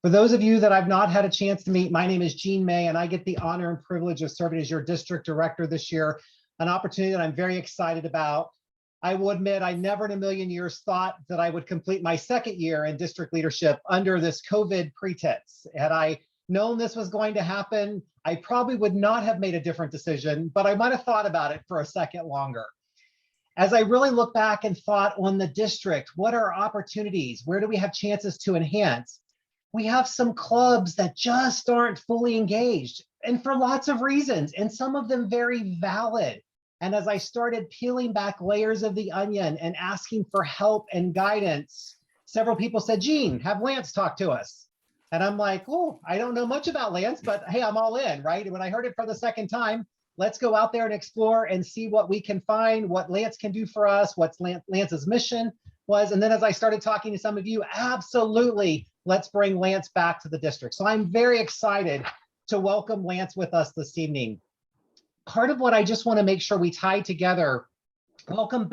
For those of you that I've not had a chance to meet, my name is Gene May, and I get the honor and privilege of serving as your district director this year, an opportunity that I'm very excited about. I will admit I never in a million years thought that I would complete my second year in district leadership under this COVID pretense. Had I known this was going to happen, I probably would not have made a different decision, but I might have thought about it for a second longer. As I really look back and thought on the district, what are our opportunities? Where do we have chances to enhance? We have some clubs that just aren't fully engaged, and for lots of reasons, and some of them very valid. And as I started peeling back layers of the onion and asking for help and guidance, several people said, Gene, have Lance talk to us. And I'm like, oh, I don't know much about Lance, but hey, I'm all in, right? And when I heard it for the second time, let's go out there and explore and see what we can find, what Lance can do for us, what's Lance's mission was. And then as I started talking to some of you, absolutely, let's bring Lance back to the district. So I'm very excited to welcome Lance with us this evening. Part of what I just want to make sure we tie together, welcome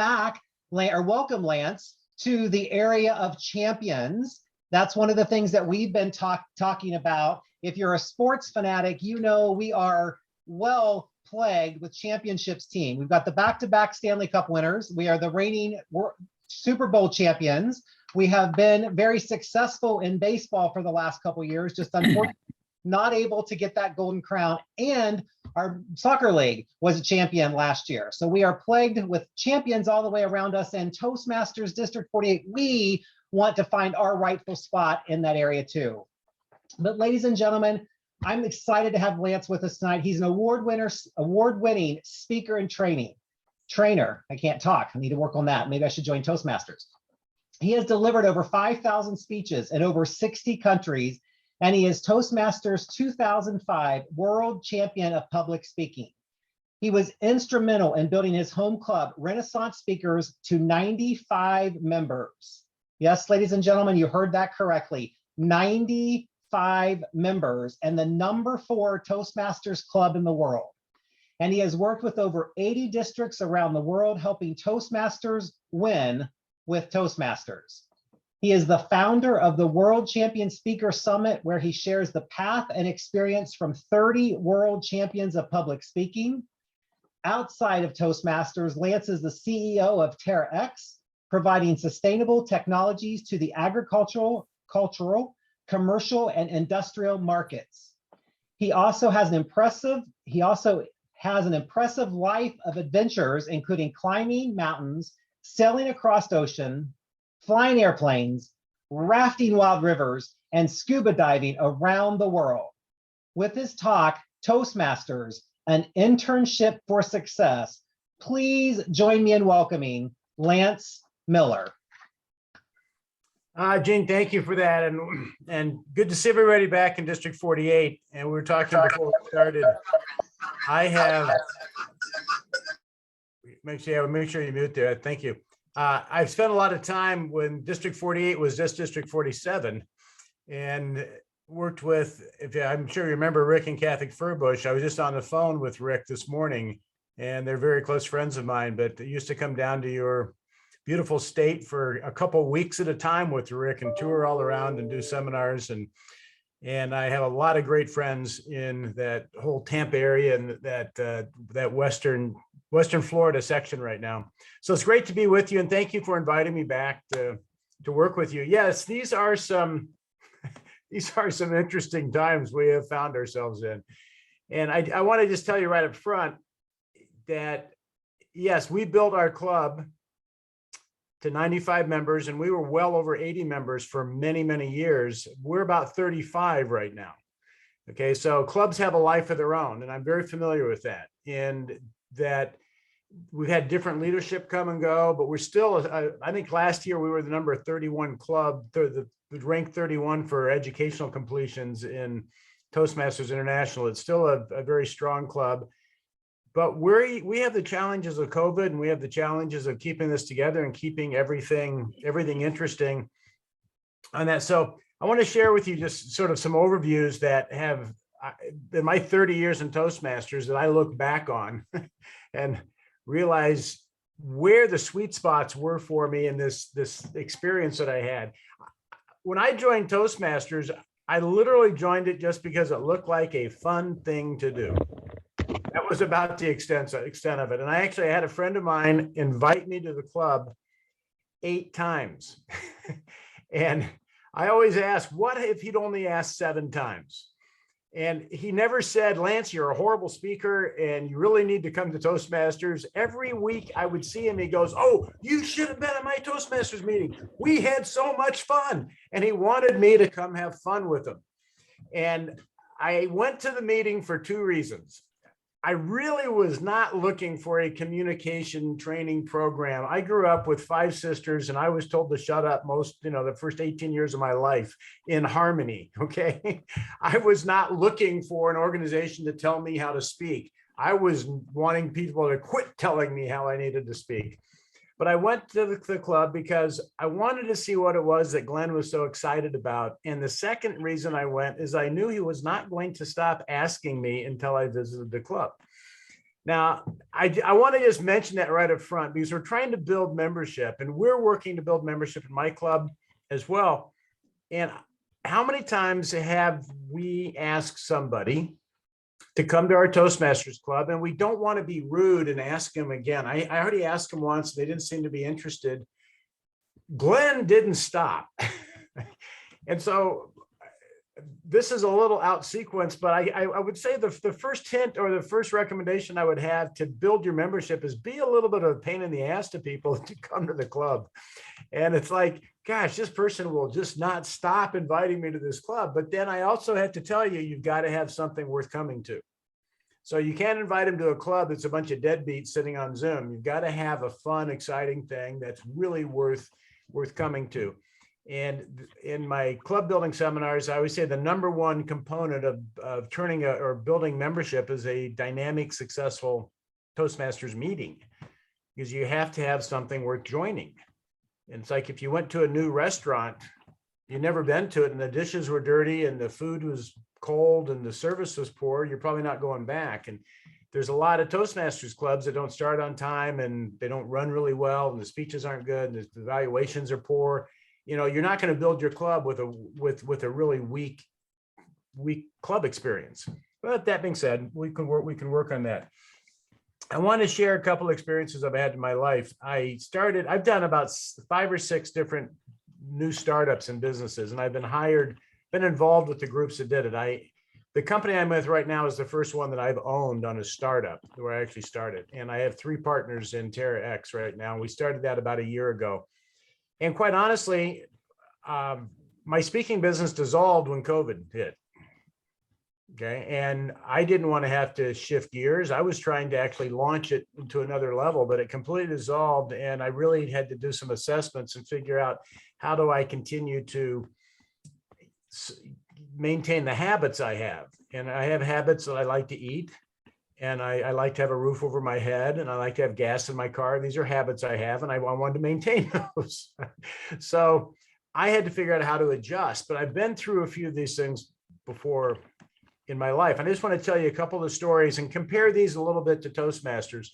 Lance to the area of champions. That's one of the things that we've been talking about. If you're a sports fanatic, you know we are well plagued with championships team. We've got the back-to-back Stanley Cup winners. We are the reigning Super Bowl champions. We have been very successful in baseball for the last couple of years, just unfortunately not able to get that golden crown. And our soccer league was a champion last year. So we are plagued with champions all the way around us. And Toastmasters District 48, we want to find our rightful spot in that area too. But ladies and gentlemen, I'm excited to have Lance with us tonight. He's an award-winning speaker and trainer. I can't talk. I need to work on that. Maybe I should join Toastmasters. He has delivered over 5,000 speeches in over 60 countries, and he is Toastmasters 2005 World Champion of Public Speaking. He was instrumental in building his home club, Renaissance Speakers, to 95 members. Yes, ladies and gentlemen, you heard that correctly. 95 members, and the number 4 Toastmasters club in the world. And he has worked with over 80 districts around the world, helping Toastmasters win with Toastmasters. He is the founder of the World Champion Speaker Summit, where he shares the path and experience from 30 world champions of public speaking. Outside of Toastmasters, Lance is the CEO of TerraX, providing sustainable technologies to the agricultural, cultural, commercial, and industrial markets. He also has an impressive life of adventures, including climbing mountains, sailing across ocean, flying airplanes, rafting wild rivers, and scuba diving around the world. With his talk, Toastmasters, an internship for success, please join me in welcoming Lance Miller. Gene, thank you for that. And good to see everybody back in District 48. And we were talking before we started. Make sure you mute there. Thank you. I've spent a lot of time when District 48 was just District 47 and worked with, I'm sure you remember Rick and Kathy Furbush. I was just on the phone with Rick this morning, and they're very close friends of mine, but they used to come down to your beautiful state for a couple of weeks at a time with Rick and tour all around and do seminars. And I have a lot of great friends in that whole Tampa area and that Western Florida section right now. So it's great to be with you, and thank you for inviting me back to work with you. Yes, these are some interesting times we have found ourselves in. And I want to just tell you right up front that, yes, we built our club to 95 members, and we were well over 80 members for many, many years. We're about 35 right now. Okay, so clubs have a life of their own, and I'm very familiar with that. And that we've had different leadership come and go, but we're still, I think last year we were the number 31 club, ranked 31 for educational completions in Toastmasters International. It's still a very strong club. But we have the challenges of COVID, and we have the challenges of keeping this together and keeping everything interesting on that. So I want to share with you just sort of some overviews that have in my 30 years in Toastmasters that I look back on and realize where the sweet spots were for me in this experience that I had. When I joined Toastmasters, I literally joined it just because it looked like a fun thing to do. That was about the extent of it. And I actually had a friend of mine invite me to the club 8 times. And I always ask, what if he'd only asked 7 times? And he never said, Lance, you're a horrible speaker and you really need to come to Toastmasters. Every week I would see him. He goes, oh, you should have been at my Toastmasters meeting. We had so much fun. And he wanted me to come have fun with him. And I went to the meeting for 2 reasons. I really was not looking for a communication training program. I grew up with 5 sisters and I was told to shut up the first 18 years of my life in harmony, okay? I was not looking for an organization to tell me how to speak. I was wanting people to quit telling me how I needed to speak. But I went to the club because I wanted to see what it was that Glenn was so excited about. And the second reason I went is I knew he was not going to stop asking me until I visited the club. Now, I want to just mention that right up front because we're trying to build membership and we're working to build membership in my club as well. And how many times have we asked somebody to come to our Toastmasters club and we don't want to be rude and ask them again? I already asked them once, they didn't seem to be interested. Glenn didn't stop. And so this is a little out sequence, but I would say the first hint or the first recommendation I would have to build your membership is be a little bit of a pain in the ass to people to come to the club. And it's like, gosh, this person will just not stop inviting me to this club. But then I also have to tell you, you've got to have something worth coming to. So you can't invite them to a club that's a bunch of deadbeats sitting on Zoom. You've got to have a fun, exciting thing that's really worth coming to. And in my club building seminars, I always say the number one component of turning or building membership is a dynamic, successful Toastmasters meeting, because you have to have something worth joining. And it's like if you went to a new restaurant, you've never been to it and the dishes were dirty and the food was cold and the service was poor, you're probably not going back. And there's a lot of Toastmasters clubs that don't start on time and they don't run really well and the speeches aren't good and the evaluations are poor. You're not going to build your club with a really weak club experience. But that being said, we can work on that. I want to share a couple of experiences I've had in my life. I've done about 5 or 6 different new startups and businesses, and I've been involved with the groups that did it. The company I'm with right now is the first one that I've owned on a startup where I actually started. And I have 3 partners in Terra X right now. We started that about a year ago. And quite honestly, my speaking business dissolved when COVID hit. Okay. And I didn't want to have to shift gears. I was trying to actually launch it to another level, but it completely dissolved. And I really had to do some assessments and figure out how do I continue to maintain the habits I have. And I have habits that I like to eat. And I like to have a roof over my head and I like to have gas in my car. These are habits I have and I wanted to maintain those. So I had to figure out how to adjust, but I've been through a few of these things before in my life. And I just want to tell you a couple of stories and compare these a little bit to Toastmasters.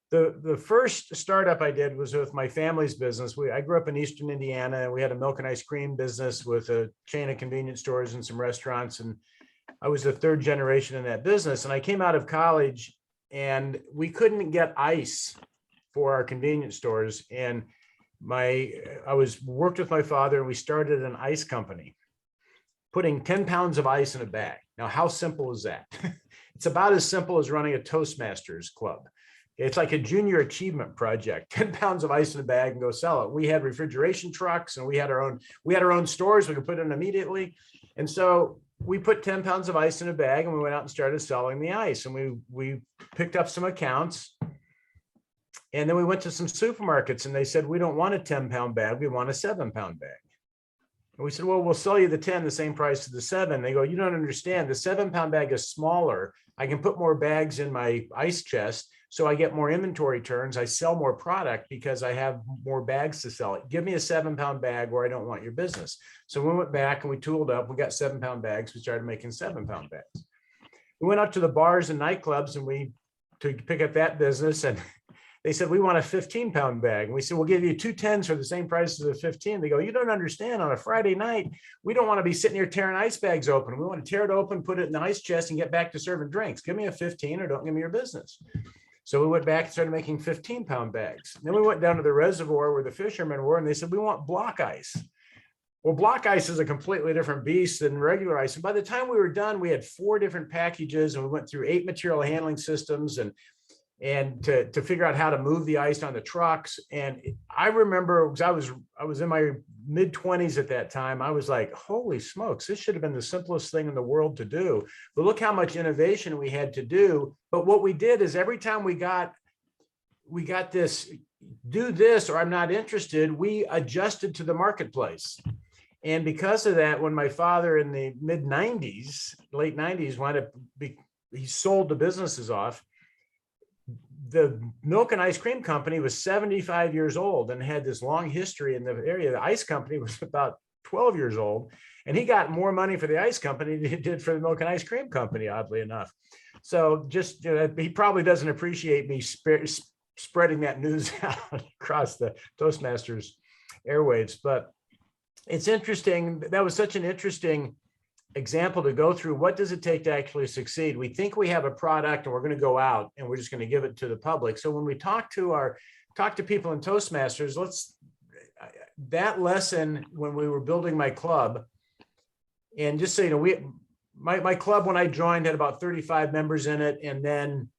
The first startup I did was with my family's business. I grew up in Eastern Indiana and we had a milk and ice cream business with a chain of convenience stores and some restaurants. And I was the 3rd generation in that business. And I came out of college and we couldn't get ice for our convenience stores. And I worked with my father and we started an ice company, putting 10 pounds of ice in a bag. Now, how simple is that? It's about as simple as running a Toastmasters club. It's like a junior achievement project, 10 pounds of ice in a bag and go sell it. We had refrigeration trucks and we had our own stores we could put in immediately. And so we put 10 pounds of ice in a bag and we went out and started selling the ice. And we picked up some accounts. And then we went to some supermarkets and they said, we don't want a 10-pound bag. We want a 7-pound bag. And we said, well, we'll sell you the 10, the same price as the 7. They go, you don't understand. The 7-pound bag is smaller. I can put more bags in my ice chest. So I get more inventory turns. I sell more product because I have more bags to sell it. Give me a 7-pound bag or I don't want your business. So we went back and we tooled up. We got 7-pound bags. We started making 7-pound bags. We went out to the bars and nightclubs and to pick up that business. And they said, we want a 15-pound bag. And we said, we'll give you 2 10s for the same price as a 15. They go, you don't understand. On a Friday night, we don't want to be sitting here tearing ice bags open. We want to tear it open, put it in the ice chest, and get back to serving drinks. Give me a 15 or don't give me your business. So we went back and started making 15-pound bags. Then we went down to the reservoir where the fishermen were, and they said, we want block ice. Well, block ice is a completely different beast than regular ice. And by the time we were done, we had 4 different packages, and we went through 8 material handling systems and to figure out how to move the ice on the trucks. And I remember, because I was in my mid-20s at that time, I was like, holy smokes, this should have been the simplest thing in the world to do. But look how much innovation we had to do. But what we did is every time we got this, do this or I'm not interested, we adjusted to the marketplace. And because of that, when my father in the mid-90s, late 90s, he sold the businesses off. The milk and ice cream company was 75 years old and had this long history in the area. The ice company was about 12 years old, and he got more money for the ice company than he did for the milk and ice cream company, oddly enough. So just, he probably doesn't appreciate me spreading that news out across the Toastmasters airwaves, but it's interesting. That was such an interesting example to go through. What does it take to actually succeed? We think we have a product and we're going to go out and we're just going to give it to the public. So when we talk to people in Toastmasters, that lesson when we were building my club, and just so you know, my club when I joined had about 35 members in it, and then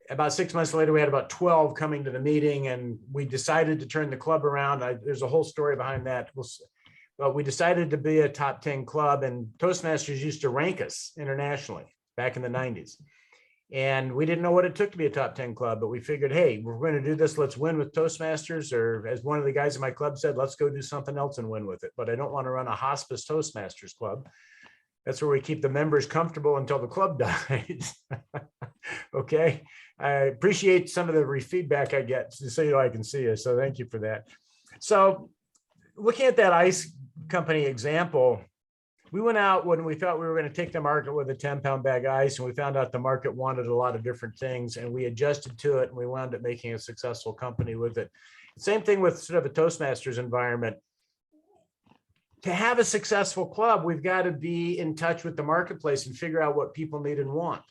about 6 months later we had about 12 coming to the meeting, and we decided to turn the club around. There's a whole story behind that. But we decided to be a top 10 club, and Toastmasters used to rank us internationally back in the 90s. And we didn't know what it took to be a top 10 club, but we figured, hey, we're going to do this. Let's win with Toastmasters. Or as one of the guys in my club said, let's go do something else and win with it. But I don't want to run a hospice Toastmasters club. That's where we keep the members comfortable until the club dies. Okay. I appreciate some of the feedback I get, so you know I can see you. So thank you for that. So looking at that ice company example, we went out when we thought we were going to take the market with a 10-pound bag of ice, and we found out the market wanted a lot of different things, and we adjusted to it, and we wound up making a successful company with it. Same thing with sort of a Toastmasters environment. To have a successful club, we've got to be in touch with the marketplace and figure out what people need and want.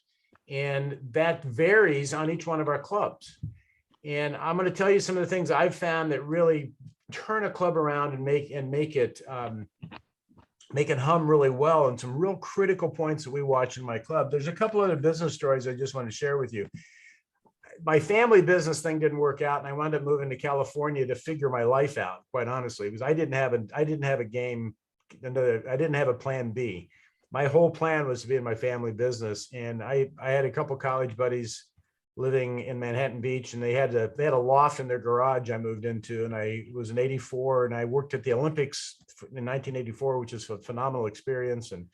And that varies on each one of our clubs. And I'm going to tell you some of the things I've found that really turn a club around and make it hum really well, and some real critical points that we watch in my club. There's a couple other business stories I just want to share with you. My family business thing didn't work out, and I wound up moving to California to figure my life out, quite honestly, because I didn't have a plan B. My whole plan was to be in my family business, and I had a couple college buddies living in Manhattan Beach, and they had a loft in their garage I moved into, and I was in '84, and I worked at the Olympics in 1984, which is a phenomenal experience. And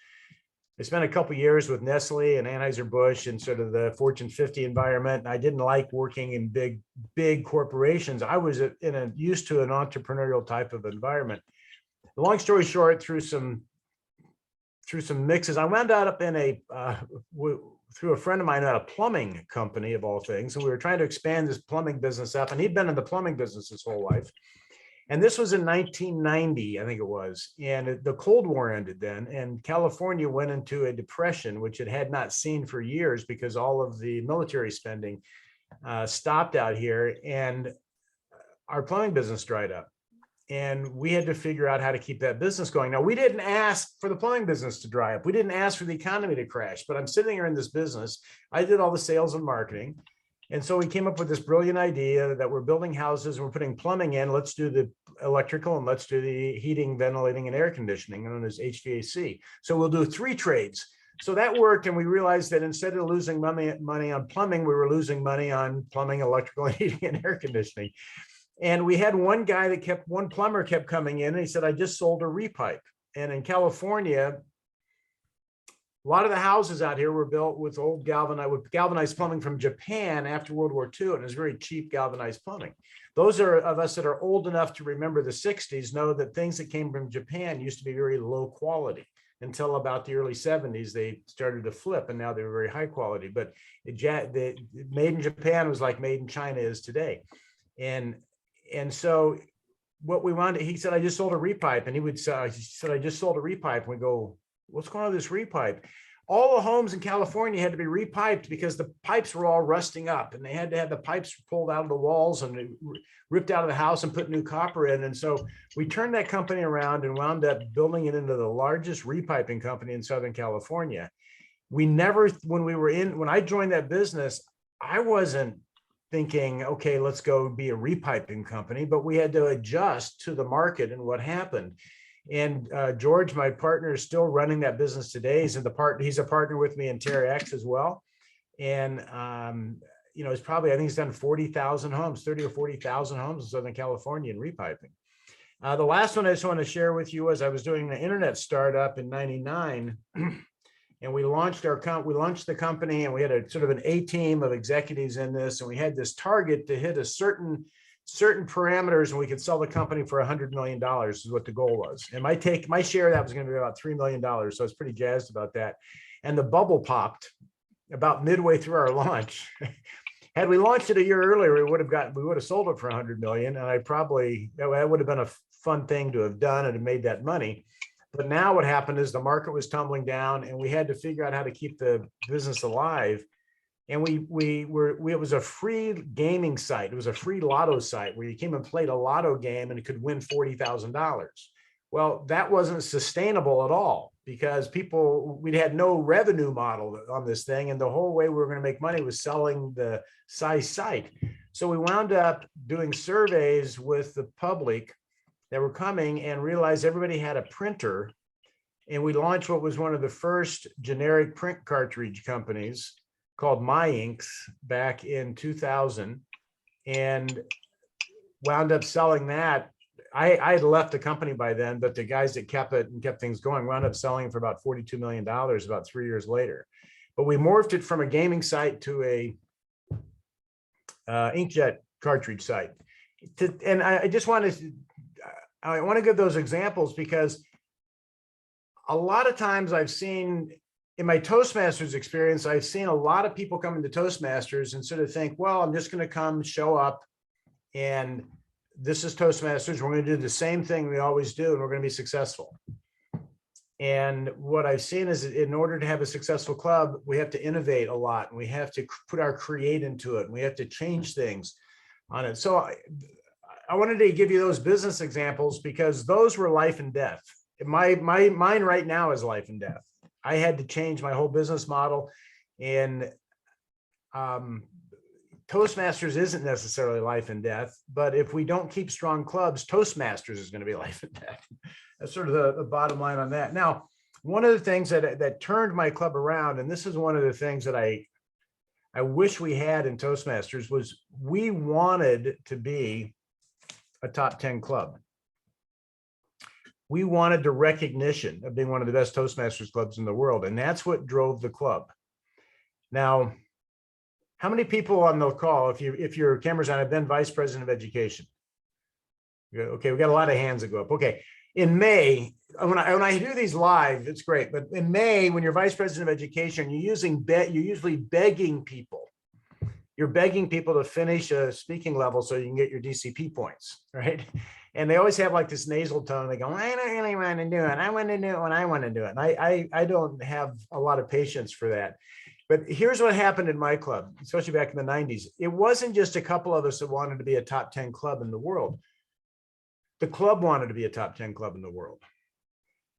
I spent a couple of years with Nestle and Anheuser-Busch and sort of the Fortune 50 environment. And I didn't like working in big corporations. I was used to an entrepreneurial type of environment. The long story short, through some mixes, I wound up in through a friend of mine at a plumbing company of all things. And we were trying to expand this plumbing business up, and he'd been in the plumbing business his whole life. And this was in 1990, I think it was. And the Cold War ended then, and California went into a depression, which it had not seen for years because all of the military spending stopped out here, and our plumbing business dried up. And we had to figure out how to keep that business going. Now, we didn't ask for the plumbing business to dry up. We didn't ask for the economy to crash, but I'm sitting here in this business. I did all the sales and marketing. And so we came up with this brilliant idea that we're building houses and we're putting plumbing in. Let's do the electrical and let's do the heating, ventilating, and air conditioning, known as HVAC. So we'll do 3 trades. So that worked. And we realized that instead of losing money on plumbing, we were losing money on plumbing, electrical, and heating, and air conditioning. And we had one plumber kept coming in, and he said, I just sold a repipe. And in California, a lot of the houses out here were built with old galvanized plumbing from Japan after World War II, and it was very cheap galvanized plumbing. Those of us that are old enough to remember the 60s know that things that came from Japan used to be very low quality. until about the early 70s. They started to flip, and now they're very high quality. But the made in Japan was like made in China is today. And so what we wanted, he said, I just sold a repipe. And he said, I just sold a repipe. And we go, what's going on with this repipe? All the homes in California had to be repiped because the pipes were all rusting up, and they had to have the pipes pulled out of the walls and ripped out of the house and put new copper in. And so we turned that company around and wound up building it into the largest repiping company in Southern California. When I joined that business, I wasn't thinking, okay, let's go be a repiping company, but we had to adjust to the market and what happened. And George, my partner, is still running that business today. He's a partner with me in TerraX as well. And it's probably, I think he's done 40,000 homes, 30 or 40,000 homes in Southern California in repiping. The last one I just want to share with you was I was doing an internet startup in '99, and we launched the company, and we had a sort of an A team of executives in this, and we had this target to hit a certain parameters, and we could sell the company for $100 million is what the goal was. And my share of that was going to be about $3 million. So I was pretty jazzed about that. And the bubble popped about midway through our launch. Had we launched it a year earlier, we would have sold it for $100 million. And that would have been a fun thing to have done and have made that money. But now what happened is the market was tumbling down, and we had to figure out how to keep the business alive. And it was a free gaming site. It was a free lotto site where you came and played a lotto game and it could win $40,000. Well, that wasn't sustainable at all because we had no revenue model on this thing. And the whole way we were going to make money was selling the site. So we wound up doing surveys with the public that were coming and realized everybody had a printer. And we launched what was one of the first generic print cartridge companies called My Inks back in 2000, and wound up selling that. I had left the company by then, but the guys that kept it and kept things going wound up selling it for about $42 million about 3 years later. But we morphed it from a gaming site to a inkjet cartridge site. And I want to give those examples because a lot of times I've seen in my Toastmasters experience, I've seen a lot of people come into Toastmasters and sort of think, well, I'm just going to come show up and this is Toastmasters. We're going to do the same thing we always do, and we're going to be successful. And what I've seen is in order to have a successful club, we have to innovate a lot, and we have to put our create into it, and we have to change things on it. So I wanted to give you those business examples because those were life and death. Mine right now is life and death. I had to change my whole business model, and Toastmasters isn't necessarily life and death, but if we don't keep strong clubs, Toastmasters is going to be life and death. That's sort of the bottom line on that. Now, one of the things that turned my club around, and this is one of the things that I wish we had in Toastmasters, was we wanted to be a top 10 club. We wanted the recognition of being one of the best Toastmasters clubs in the world. And that's what drove the club. Now, how many people on the call, if your camera's on, have been vice president of education? Okay, we got a lot of hands that go up. Okay, in May, when I do these live, it's great. But in May, when you're vice president of education, you're usually begging people. You're begging people to finish a speaking level so you can get your DCP points, right? And they always have like this nasal tone. They go, I don't really want to do it. I want to do it when I want to do it. And I don't have a lot of patience for that. But here's what happened in my club, especially back in the 90s. It wasn't just a couple of us that wanted to be a top 10 club in the world. The club wanted to be a top 10 club in the world.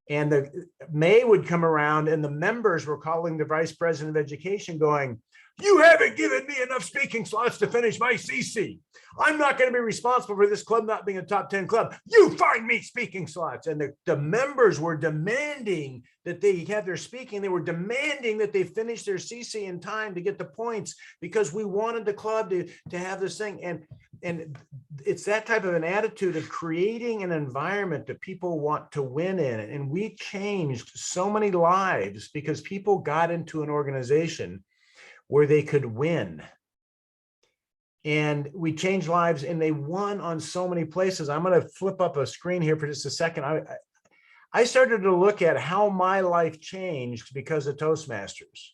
And the May would come around and the members were calling the vice president of education going, you haven't given me enough speaking slots to finish my CC. I'm not going to be responsible for this club not being a top 10 club. You find me speaking slots. And the members were demanding that they have their speaking. They were demanding that they finish their CC in time to get the points because we wanted the club to have this thing. And it's that type of an attitude of creating an environment that people want to win in. And we changed so many lives because people got into an organization where they could win. And we changed lives and they won on so many places. I'm going to flip up a screen here for just a second. I started to look at how my life changed because of Toastmasters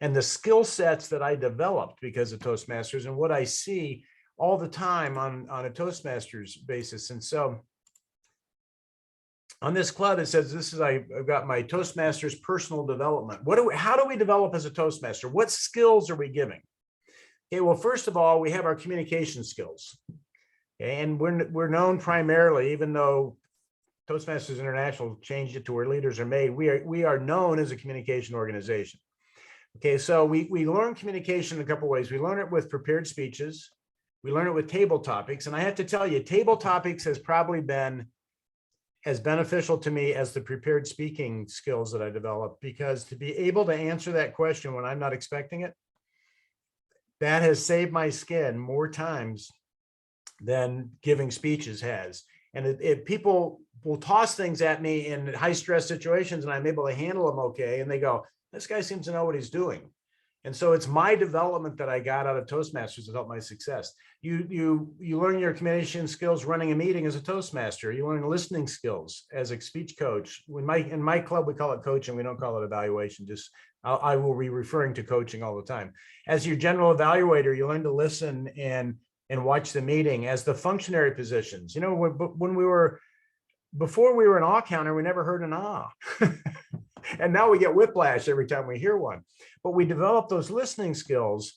and the skill sets that I developed because of Toastmasters and what I see all the time on a Toastmasters basis. And so on this club, it says, I've got my Toastmasters personal development. How do we develop as a Toastmaster? What skills are we giving? Okay, well, first of all, we have our communication skills. Okay, and we're known primarily, even though Toastmasters International changed it to where leaders are made, we are known as a communication organization. Okay, so we learn communication in a couple of ways. We learn it with prepared speeches. We learn it with table topics. And I have to tell you, table topics has probably been as beneficial to me as the prepared speaking skills that I developed, because to be able to answer that question when I'm not expecting it, that has saved my skin more times than giving speeches has. And if people will toss things at me in high stress situations and I'm able to handle them okay, and they go, this guy seems to know what he's doing. And so it's my development that I got out of Toastmasters that helped my success. You learn your communication skills running a meeting as a Toastmaster. You learn listening skills as a speech coach. In my club, we call it coaching. We don't call it evaluation. I will be referring to coaching all the time. As your general evaluator, you learn to listen and watch the meeting. As the functionary positions, you know, before we were an awe counter, we never heard an ah. And now we get whiplash every time we hear one. But we develop those listening skills.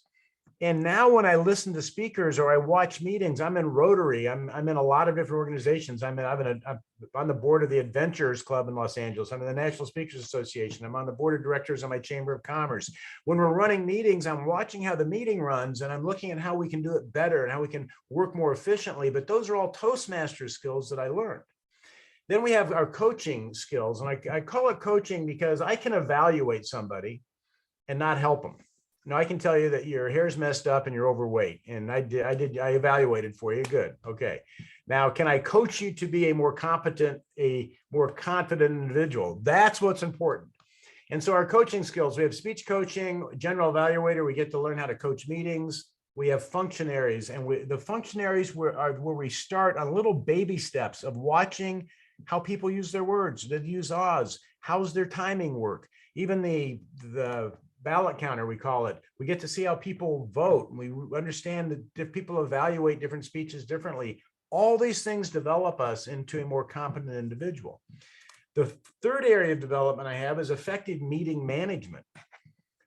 And now when I listen to speakers or I watch meetings, I'm in Rotary. I'm in a lot of different organizations. I'm on the board of the Adventures Club in Los Angeles. I'm in the National Speakers Association. I'm on the board of directors of my Chamber of Commerce. When we're running meetings, I'm watching how the meeting runs and I'm looking at how we can do it better and how we can work more efficiently. But those are all Toastmasters skills that I learned. Then we have our coaching skills. And I call it coaching because I can evaluate somebody and not help them. Now, I can tell you that your hair's messed up and you're overweight. And I evaluated for you. Good. Okay. Now, can I coach you to be a more confident individual? That's what's important. And so our coaching skills, we have speech coaching, general evaluator. We get to learn how to coach meetings. We have functionaries, and the functionaries are where we start on little baby steps of watching how people use their words. They use ahs. How's their timing work? Even the ballot counter, we call it. We get to see how people vote. We understand that people evaluate different speeches differently. All these things develop us into a more competent individual. The third area of development I have is effective meeting management.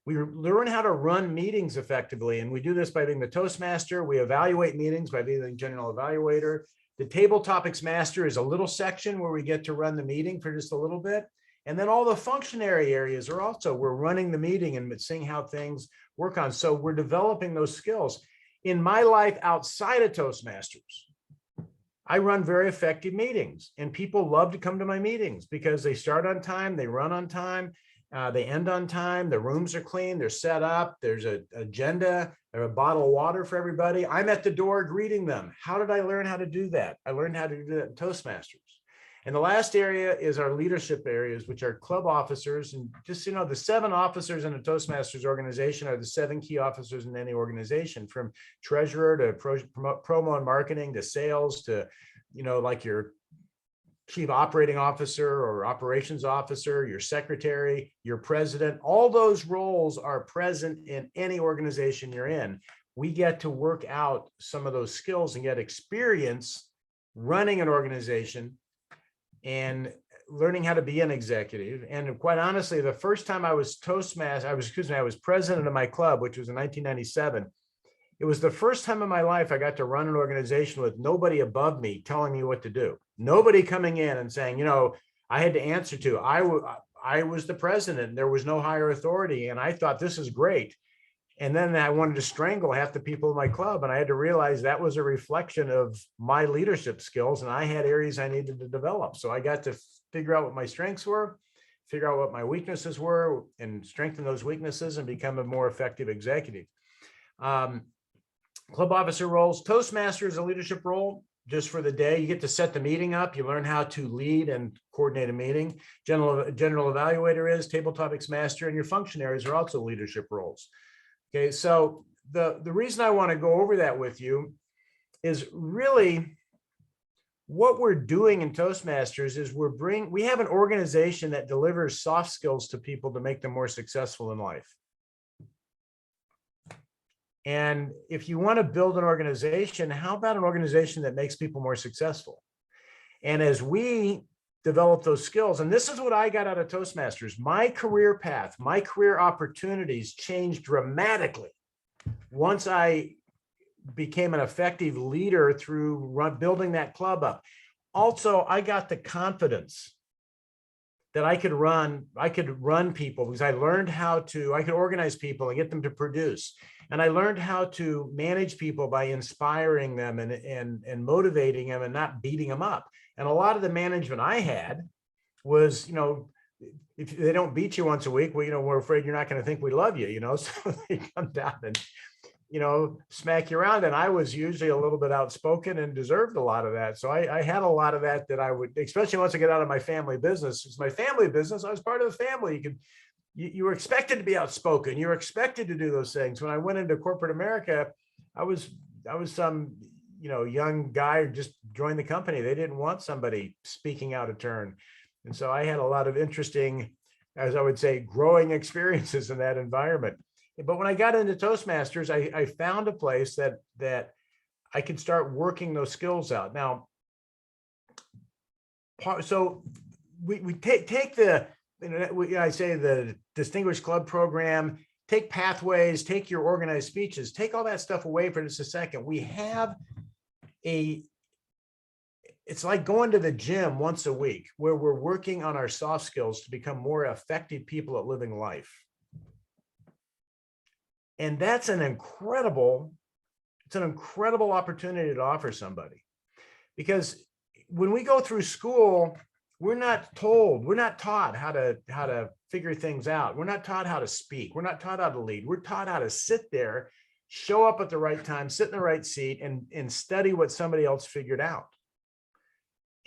We learn how to run meetings effectively, and we do this by being the Toastmaster. We evaluate meetings by being the general evaluator. The table topics master is a little section where we get to run the meeting for just a little bit. And then all the functionary areas are also, we're running the meeting and seeing how things work on. So we're developing those skills. In my life outside of Toastmasters, I run very effective meetings, and people love to come to my meetings because they start on time, they run on time, they end on time, the rooms are clean, they're set up, there's an agenda, there's a bottle of water for everybody. I'm at the door greeting them. How did I learn how to do that? I learned how to do that in Toastmasters. And the last area is our leadership areas, which are club officers. And just, you know, the 7 officers in a Toastmasters organization are the 7 key officers in any organization, from treasurer to promo and marketing to sales to, you know, like your chief operating officer or operations officer, your secretary, your president. All those roles are present in any organization you're in. We get to work out some of those skills and get experience running an organization and learning how to be an executive. And quite honestly, the first time I was Toastmaster, I was president of my club, which was in 1997. It was the first time in my life I got to run an organization with nobody above me telling me what to do. Nobody coming in and saying, you know, I had to answer to. I was the president. There was no higher authority. And I thought, this is great. And then I wanted to strangle half the people in my club. And I had to realize that was a reflection of my leadership skills. And I had areas I needed to develop. So I got to figure out what my strengths were, figure out what my weaknesses were, and strengthen those weaknesses and become a more effective executive. Club officer roles. Toastmaster is a leadership role just for the day. You get to set the meeting up. You learn how to lead and coordinate a meeting. General evaluator is, table topics master, and your functionaries are also leadership roles. Okay, so the reason I want to go over that with you is really what we're doing in Toastmasters is we have an organization that delivers soft skills to people to make them more successful in life. And if you want to build an organization, how about an organization that makes people more successful? And as we develop those skills, and this is what I got out of Toastmasters, my career path, my career opportunities changed dramatically once I became an effective leader through building that club up. Also, I got the confidence that I could run people, because I learned I could organize people and get them to produce. And I learned how to manage people by inspiring them and motivating them and not beating them up. And a lot of the management I had was, if they don't beat you once a week, well, we're afraid you're not going to think we love you, so they come down and, smack you around. And I was usually a little bit outspoken and deserved a lot of that. So I had a lot of that I would, especially once I get out of my family business. It's my family business. I was part of the family. You were expected to be outspoken. You were expected to do those things. When I went into corporate America, I was some, young guy who just joined the company. They didn't want somebody speaking out of turn. And so I had a lot of interesting, as I would say, growing experiences in that environment. But when I got into Toastmasters, I found a place that I could start working those skills out. Now, so we take the, I say the Distinguished Club Program, take pathways, take your organized speeches, take all that stuff away for just a second. We have it's like going to the gym once a week where we're working on our soft skills to become more effective people at living life. And that's an incredible opportunity to offer somebody, because when we go through school, we're not taught how to figure things out. We're not taught how to speak. We're not taught how to lead. We're taught how to sit there, show up at the right time, sit in the right seat, and study what somebody else figured out.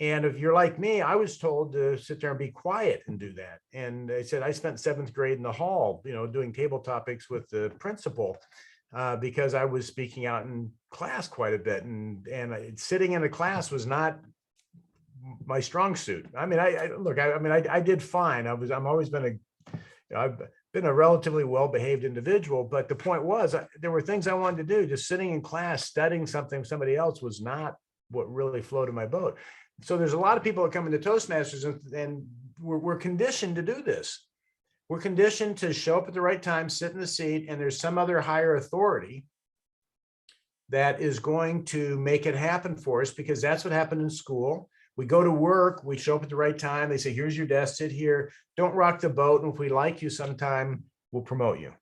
And if you're like me, I was told to sit there and be quiet and do that. And I said, I spent 7th grade in the hall, doing table topics with the principal, because I was speaking out in class quite a bit. And sitting in a class was not my strong suit. I mean, I did fine. I've been a relatively well-behaved individual, but the point was there were things I wanted to do. Just sitting in class, studying somebody else was not what really floated my boat. So there's a lot of people that come into Toastmasters and we're conditioned to do this. We're conditioned to show up at the right time, sit in the seat, and there's some other higher authority that is going to make it happen for us, because that's what happened in school. We go to work, we show up at the right time. They say, here's your desk, sit here, don't rock the boat. And if we like you sometime, we'll promote you.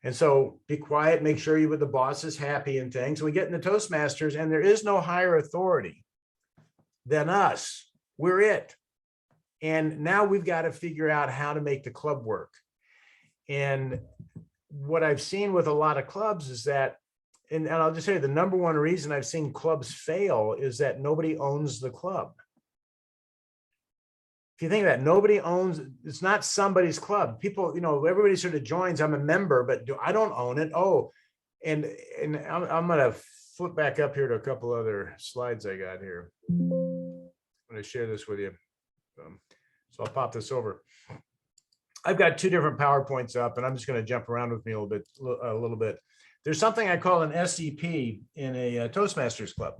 And so be quiet, make sure the boss is happy and things. We get into Toastmasters and there is no higher authority than us. We're it. And now we've got to figure out how to make the club work. And what I've seen with a lot of clubs is that, and I'll just say the number one reason I've seen clubs fail is that nobody owns the club. If you think of that, nobody owns, it's not somebody's club. People, everybody sort of joins, I'm a member, but I don't own it. Oh, and I'm going to flip back up here to a couple other slides I got here. I'm going to share this with you. So I'll pop this over. I've got 2 different PowerPoints up, and I'm just going to jump around with me a little bit. There's something I call an SCP in a Toastmasters club.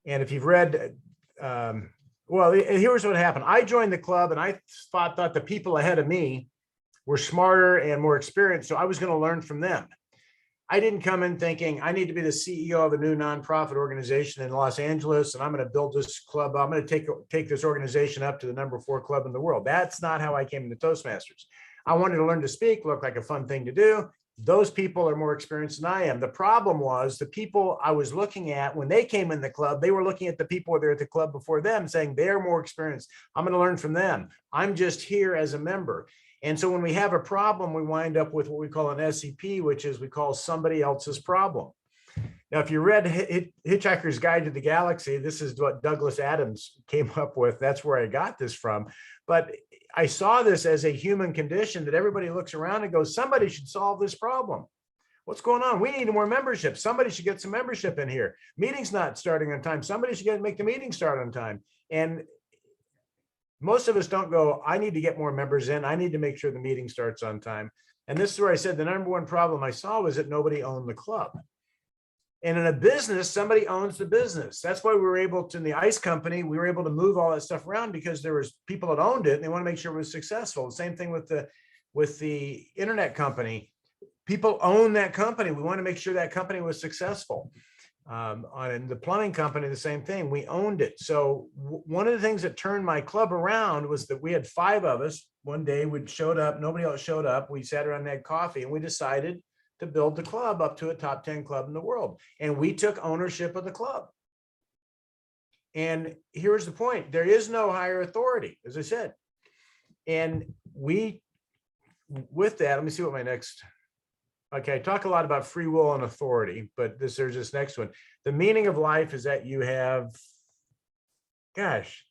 And if you've read, well, here's what happened. I joined the club and I thought the people ahead of me were smarter and more experienced, so I was going to learn from them. I didn't come in thinking I need to be the CEO of a new nonprofit organization in Los Angeles, and I'm going to build this club. I'm going to take this organization up to the number 4 club in the world. That's not how I came into Toastmasters. I wanted to learn to speak, looked like a fun thing to do. Those people are more experienced than I am. The problem was the people I was looking at when they came in the club, they were looking at the people that were at the club before them saying they're more experienced. I'm going to learn from them. I'm just here as a member. And so when we have a problem, we wind up with what we call an SCP, which is we call somebody else's problem. Now, if you read Hitchhiker's Guide to the Galaxy, this is what Douglas Adams came up with. That's where I got this from. But I saw this as a human condition that everybody looks around and goes, somebody should solve this problem. What's going on? We need more membership. Somebody should get some membership in here. Meeting's not starting on time. Somebody should make the meeting start on time. And most of us don't go, I need to get more members in. I need to make sure the meeting starts on time. And this is where I said the number one problem I saw was that nobody owned the club. And in a business, somebody owns the business. That's why we were able to, in the ice company, we were able to move all that stuff around because there was people that owned it and they want to make sure it was successful. The same thing with the internet company. People own that company. We want to make sure that company was successful. On the plumbing company, the same thing. We owned it. So one of the things that turned my club around was that we had 5 of us. One day we showed up. Nobody else showed up. We sat around and had coffee, and we decided to build the club up to a top 10 club in the world. And we took ownership of the club. And here's the point. There is no higher authority, as I said. And with that, let me see what my next. Okay, I talk a lot about free will and authority, but there's this next one. The meaning of life is that you have, gosh,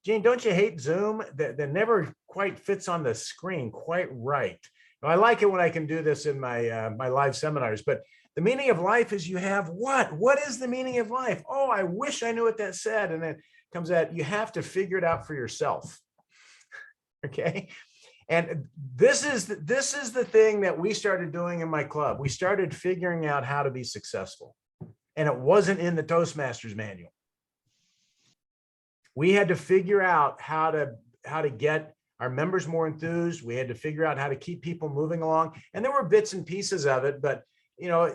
Gene, don't you hate Zoom? That never quite fits on the screen quite right. Now, I like it when I can do this in my my live seminars, but the meaning of life is you have what? What is the meaning of life? Oh, I wish I knew what that said. And then it comes at, you have to figure it out for yourself. Okay. And this is the thing that we started doing in my club. We started figuring out how to be successful. And it wasn't in the Toastmasters manual. We had to figure out how to get our members more enthused. We had to figure out how to keep people moving along. And there were bits and pieces of it, but you know,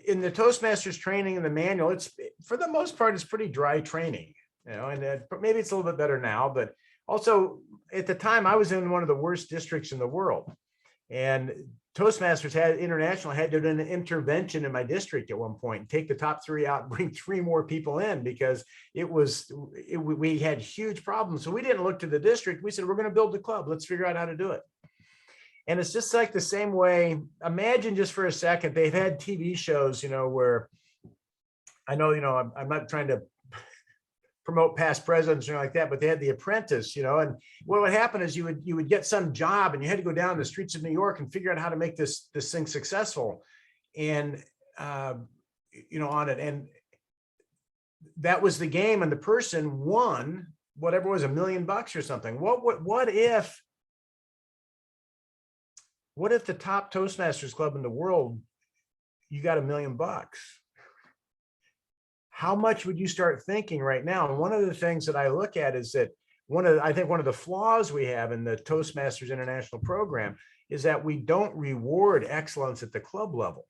in the Toastmasters training in the manual, it's for the most part, it's pretty dry training, you know, and maybe it's a little bit better now, but also at the time I was in one of the worst districts in the world, and Toastmasters International had to do an intervention in my district at one point, take the top 3 out, and bring 3 more people in because we had huge problems. So we didn't look to the district. We said, we're going to build the club. Let's figure out how to do it. And it's just like the same way. Imagine just for a second, they've had TV shows, you know, where I know, you know, I'm not trying to promote past presidents or like that, but they had The Apprentice, you know, and what would happen is you would get some job and you had to go down the streets of New York and figure out how to make this thing successful, and you know, on it, and that was the game, and the person won whatever it was, $1 million or something. What if the top Toastmasters club in the world, you got $1 million? How much would you start thinking right now? And one of the things that I look at is that I think one of the flaws we have in the Toastmasters International program is that we don't reward excellence at the club level.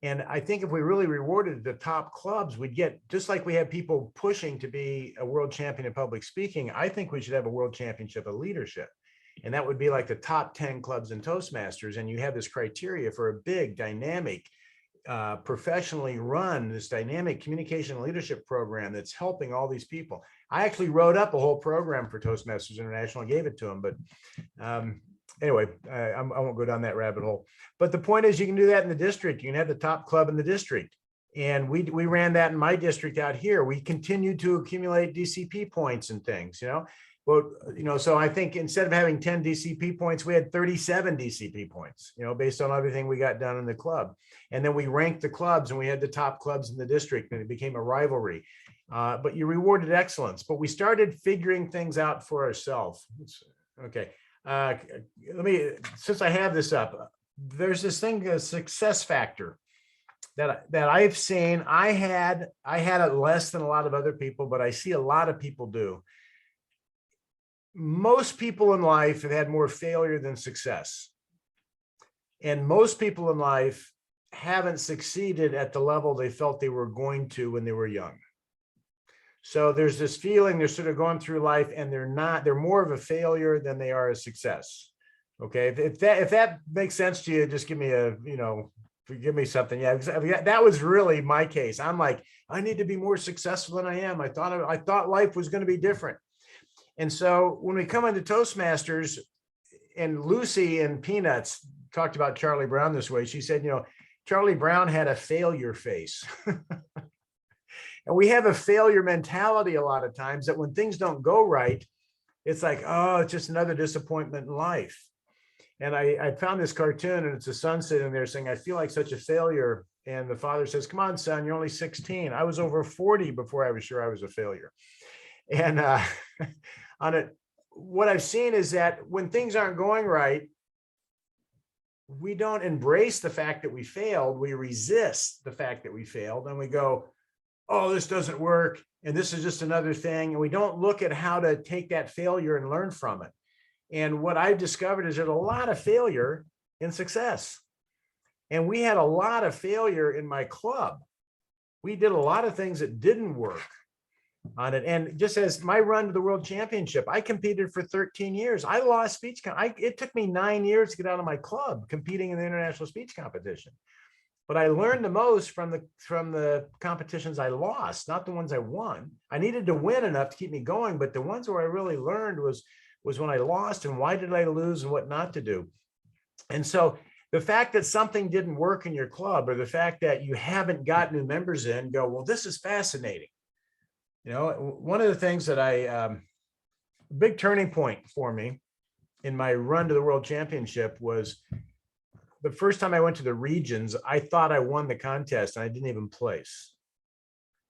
And I think if we really rewarded the top clubs, we'd get, just like we have people pushing to be a world champion in public speaking, I think we should have a world championship of leadership. And that would be like the top 10 clubs in Toastmasters. And you have this criteria for a big, dynamic, professionally run, this dynamic communication and leadership program that's helping all these people. I actually wrote up a whole program for Toastmasters International. I gave it to them, but anyway, I won't go down that rabbit hole. But the point is, you can do that in the district. You can have the top club in the district. And we ran that in my district out here. We continued to accumulate DCP points and things, you know. Well, you know, so I think instead of having 10 DCP points, we had 37 DCP points, you know, based on everything we got done in the club. And then we ranked the clubs, and we had the top clubs in the district, and it became a rivalry. But you rewarded excellence. But we started figuring things out for ourselves. Okay. Since I have this up, there's this thing, a success factor that I've seen. I had it less than a lot of other people, but I see a lot of people do. Most people in life have had more failure than success. And most people in life haven't succeeded at the level they felt they were going to when they were young. So there's this feeling they're sort of going through life and they're more of a failure than they are a success. Okay. If that makes sense to you, just give me give me something. Yeah, that was really my case. I'm like, I need to be more successful than I am. I thought life was going to be different. And so when we come into Toastmasters, and Lucy and Peanuts talked about Charlie Brown this way, she said, you know, Charlie Brown had a failure face. And we have a failure mentality a lot of times, that when things don't go right, it's like, oh, it's just another disappointment in life. And I found this cartoon, and it's a son sitting there saying, I feel like such a failure. And the father says, come on, son, you're only 16. I was over 40 before I was sure I was a failure. And on it, what I've seen is that when things aren't going right, we don't embrace the fact that we failed. We resist the fact that we failed, and we go, oh, this doesn't work, and this is just another thing. And we don't look at how to take that failure and learn from it. And what I've discovered is there's a lot of failure in success. And we had a lot of failure in my club. We did a lot of things that didn't work on it. And just as my run to the World Championship, I competed for 13 years. I lost speech. It took me 9 years to get out of my club competing in the international speech competition. But I learned the most from the competitions I lost, not the ones I won. I needed to win enough to keep me going, but the ones where I really learned was when I lost, and why did I lose and what not to do. And so the fact that something didn't work in your club, or the fact that you haven't got new members in, go, well, this is fascinating. You know, one of the things that big turning point for me in my run to the World Championship was the first time I went to the regions. I thought I won the contest, and I didn't even place.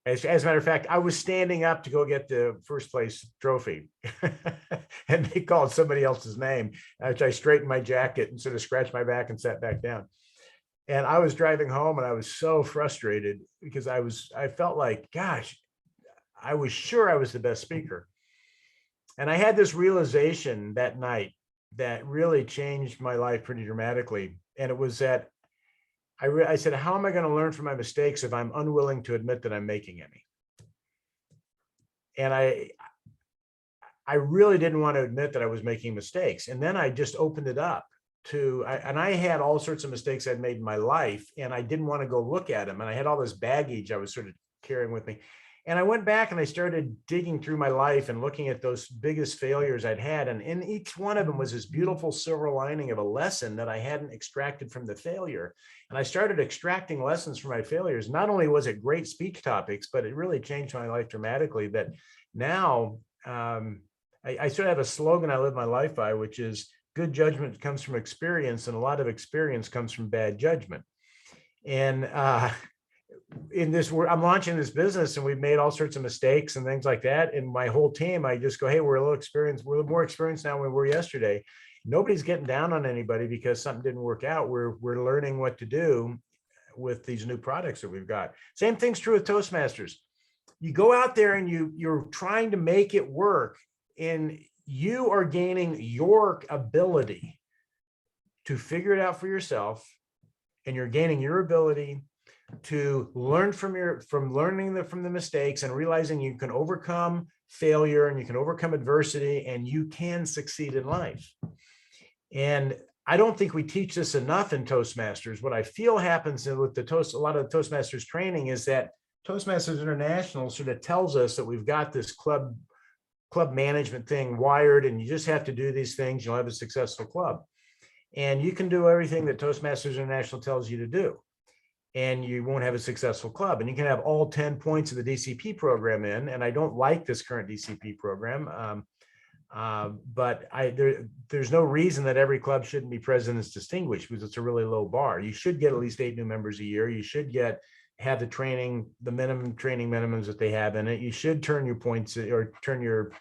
As a matter of fact, I was standing up to go get the first place trophy, and they called somebody else's name, which I straightened my jacket and sort of scratched my back and sat back down. And I was driving home, and I was so frustrated because I felt like, gosh, I was sure I was the best speaker. And I had this realization that night that really changed my life pretty dramatically. And it was that I said, how am I going to learn from my mistakes if I'm unwilling to admit that I'm making any? And I really didn't want to admit that I was making mistakes. And then I just opened it up and I had all sorts of mistakes I'd made in my life, and I didn't want to go look at them. And I had all this baggage I was sort of carrying with me. And I went back and I started digging through my life and looking at those biggest failures I'd had. And in each one of them was this beautiful silver lining of a lesson that I hadn't extracted from the failure. And I started extracting lessons from my failures. Not only was it great speech topics, but it really changed my life dramatically. That now I sort of have a slogan I live my life by, which is good judgment comes from experience, and a lot of experience comes from bad judgment. And in this, I'm launching this business, and we've made all sorts of mistakes and things like that. And my whole team, I just go, hey, we're a little experienced. We're a little more experienced now than we were yesterday. Nobody's getting down on anybody because something didn't work out. We're learning what to do with these new products that we've got. Same thing's true with Toastmasters. You go out there and you're trying to make it work, and you are gaining your ability to figure it out for yourself, and you're gaining your ability to learn from the mistakes, and realizing you can overcome failure and you can overcome adversity and you can succeed in life. And I don't think we teach this enough in Toastmasters. What I feel happens with a lot of the Toastmasters training is that Toastmasters International sort of tells us that we've got this club management thing wired, and you just have to do these things, you'll have a successful club. And you can do everything that Toastmasters International tells you to do, and you won't have a successful club. And you can have all 10 points of the DCP program in, and I don't like this current DCP program, but there's no reason that every club shouldn't be President's Distinguished, because it's a really low bar. You should get at least 8 new members a year. You should have the minimum training minimums that they have in it. You should turn your points or turn your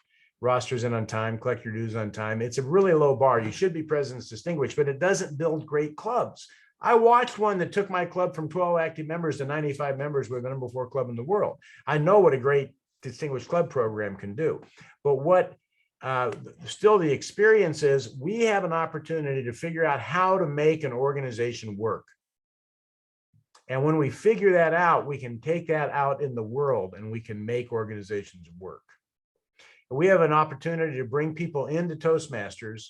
rosters in on time, collect your dues on time. It's a really low bar. You should be President's Distinguished, but it doesn't build great clubs. I watched one that took my club from 12 active members to 95 members. We're the number 4 club in the world. I know what a great Distinguished Club program can do, but what still the experience is, we have an opportunity to figure out how to make an organization work. And when we figure that out, we can take that out in the world and we can make organizations work. We have an opportunity to bring people into Toastmasters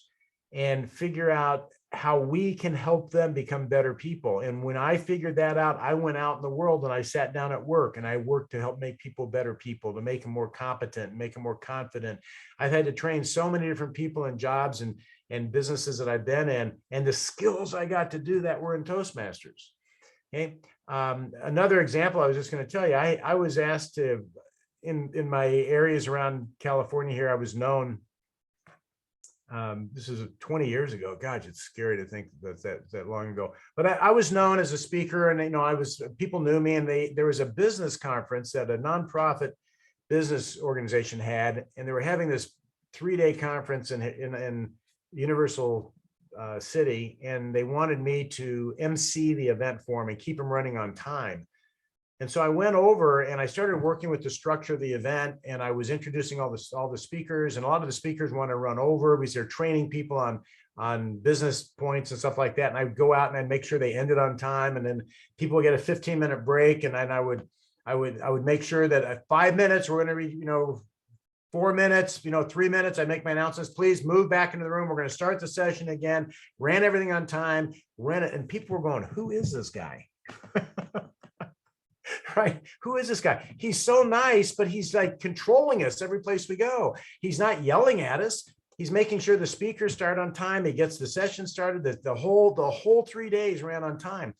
and figure out how we can help them become better people. And when I figured that out, I went out in the world and I sat down at work and I worked to help make people better people, to make them more competent, make them more confident. I've had to train so many different people in jobs and businesses that I've been in, and the skills I got to do that were in Toastmasters. Okay. Another example I was just going to tell you, I was asked to, in my areas around California here, I was known This is 20 years ago. God, it's scary to think that long ago. But I was known as a speaker, and people knew me, and there was a business conference that a nonprofit business organization had, and they were having this 3-day conference in Universal City, and they wanted me to MC the event for them and keep them running on time. And so I went over and I started working with the structure of the event, and I was introducing all the speakers, and a lot of the speakers want to run over because they're training people on business points and stuff like that. And I'd go out and I'd make sure they ended on time, and then people would get a 15-minute break, and then I would make sure that at 5 minutes we're going to be 4 minutes, 3 minutes, I make my announcements, please move back into the room. We're going to start the session again, ran everything on time, ran it. And people were going, who is this guy? Right? Who is this guy? He's so nice, but he's like controlling us every place we go. He's not yelling at us. He's making sure the speakers start on time. He gets the session started. The whole 3 days ran on time.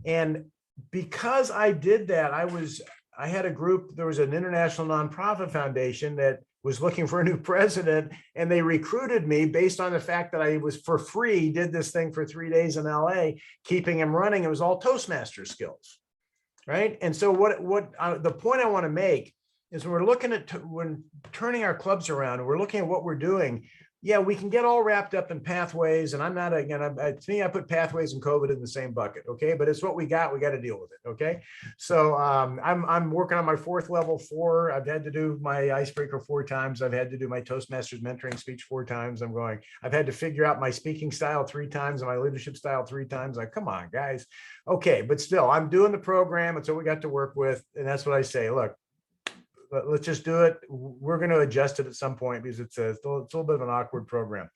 And because I did that, I had a group, there was an international nonprofit foundation that was looking for a new president, and they recruited me based on the fact that I was for free, did this thing for 3 days in LA, keeping him running. It was all Toastmaster skills. Right. And so the point I want to make is when we're looking at when turning our clubs around, and we're looking at what we're doing. Yeah, we can get all wrapped up in pathways. And I'm not, again, to me, I put pathways and COVID in the same bucket. Okay. But it's what we got. We got to deal with it. Okay. So I'm working on my 4th level 4. I've had to do my icebreaker 4 times. I've had to do my Toastmasters mentoring speech 4 times. I've had to figure out my speaking style 3 times and my leadership style 3 times. Like, come on, guys. Okay. But still, I'm doing the program. It's what we got to work with. And that's what I say. Look, let's just do it. We're going to adjust it at some point because it's a little bit of an awkward program.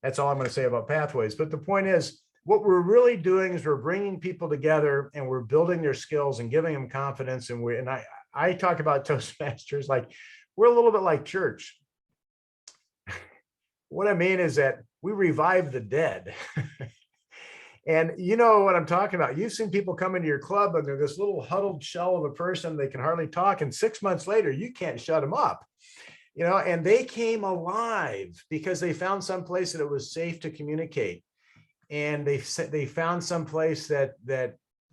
That's all I'm going to say about pathways. But the point is, what we're really doing is we're bringing people together and we're building their skills and giving them confidence. And I talk about Toastmasters like we're a little bit like church. What I mean is that we revive the dead. And you know what I'm talking about. You've seen people come into your club and they're this little huddled shell of a person. They can hardly talk. And 6 months later, you can't shut them up, and they came alive because they found some place that it was safe to communicate. And they found some place that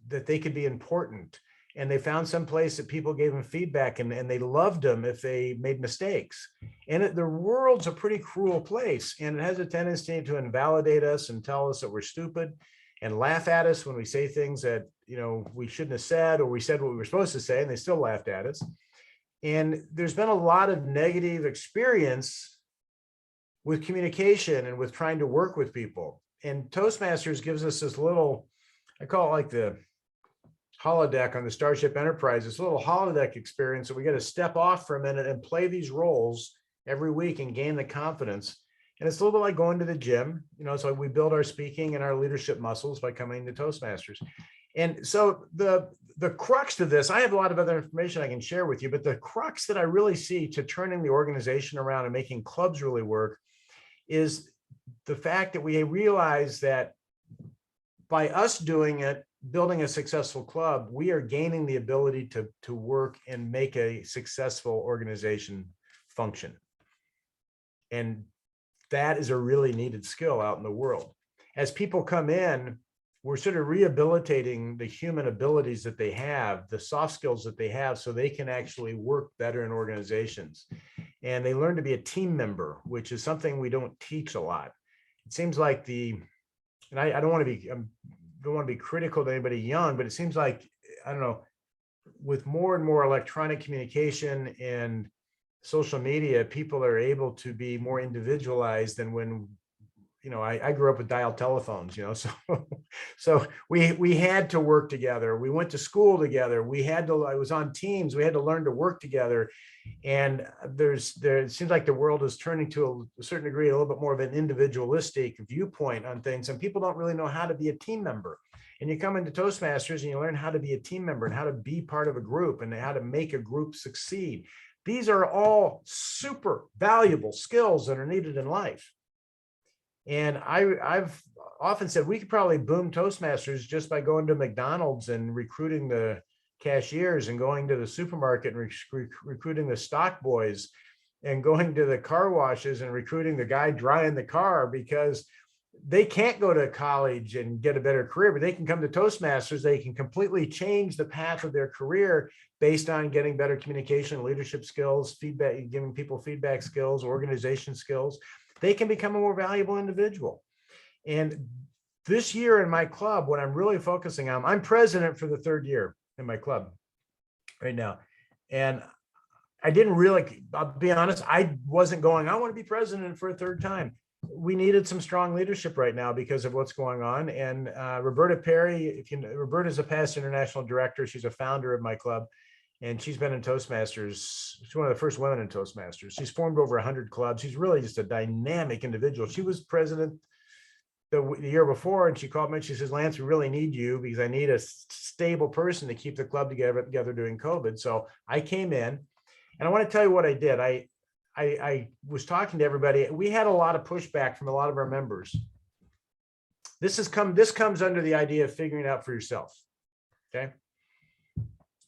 they could be important. And they found some place that people gave them feedback and they loved them if they made mistakes. And the world's a pretty cruel place. And it has a tendency to invalidate us and tell us that we're stupid and laugh at us when we say things that, we shouldn't have said, or we said what we were supposed to say, and they still laughed at us. And there's been a lot of negative experience with communication and with trying to work with people. And Toastmasters gives us this little, I call it like the holodeck on the Starship Enterprise, this little holodeck experience that we got to step off for a minute and play these roles every week and gain the confidence. And it's a little bit like going to the gym, so we build our speaking and our leadership muscles by coming to Toastmasters. And so the crux to this, I have a lot of other information I can share with you, but the crux that I really see to turning the organization around and making clubs really work is the fact that we realize that by us doing it, building a successful club, we are gaining the ability to work and make a successful organization function. And that is a really needed skill out in the world. As people come in, we're sort of rehabilitating the human abilities that they have, the soft skills that they have, so they can actually work better in organizations. And they learn to be a team member, which is something we don't teach a lot. It seems like and I don't want to be critical to anybody young, but it seems like, I don't know, with more and more electronic communication and social media, people are able to be more individualized than when, I grew up with dial telephones, so we had to work together. We went to school together. I was on teams. We had to learn to work together. And it seems like the world is turning to a certain degree, a little bit more of an individualistic viewpoint on things. And people don't really know how to be a team member. And you come into Toastmasters and you learn how to be a team member and how to be part of a group and how to make a group succeed. These are all super valuable skills that are needed in life. And I've often said we could probably boom Toastmasters just by going to McDonald's and recruiting the cashiers and going to the supermarket and recruiting the stock boys and going to the car washes and recruiting the guy drying the car, because they can't go to college and get a better career, but they can come to Toastmasters. They can completely change the path of their career based on getting better communication, leadership skills, feedback, giving people feedback skills, organization skills. They can become a more valuable individual. And this year in my club, what I'm really focusing on, I'm president for the 3rd year in my club right now. And I didn't really, I'll be honest, I wasn't going, I want to be president for a 3rd time. We needed some strong leadership right now because of what's going on. And Roberta Perry, if you know, Roberta's a past international director. She's a founder of my club, and she's been in Toastmasters. She's one of the first women in Toastmasters. She's formed over 100 clubs. She's really just a dynamic individual. She was president the year before, and she called me and she says, Lance, we really need you because I need a stable person to keep the club together during COVID. So I came in, and I want to tell you what I did. I was talking to everybody. We had a lot of pushback from a lot of our members. This comes under the idea of figuring it out for yourself. Okay.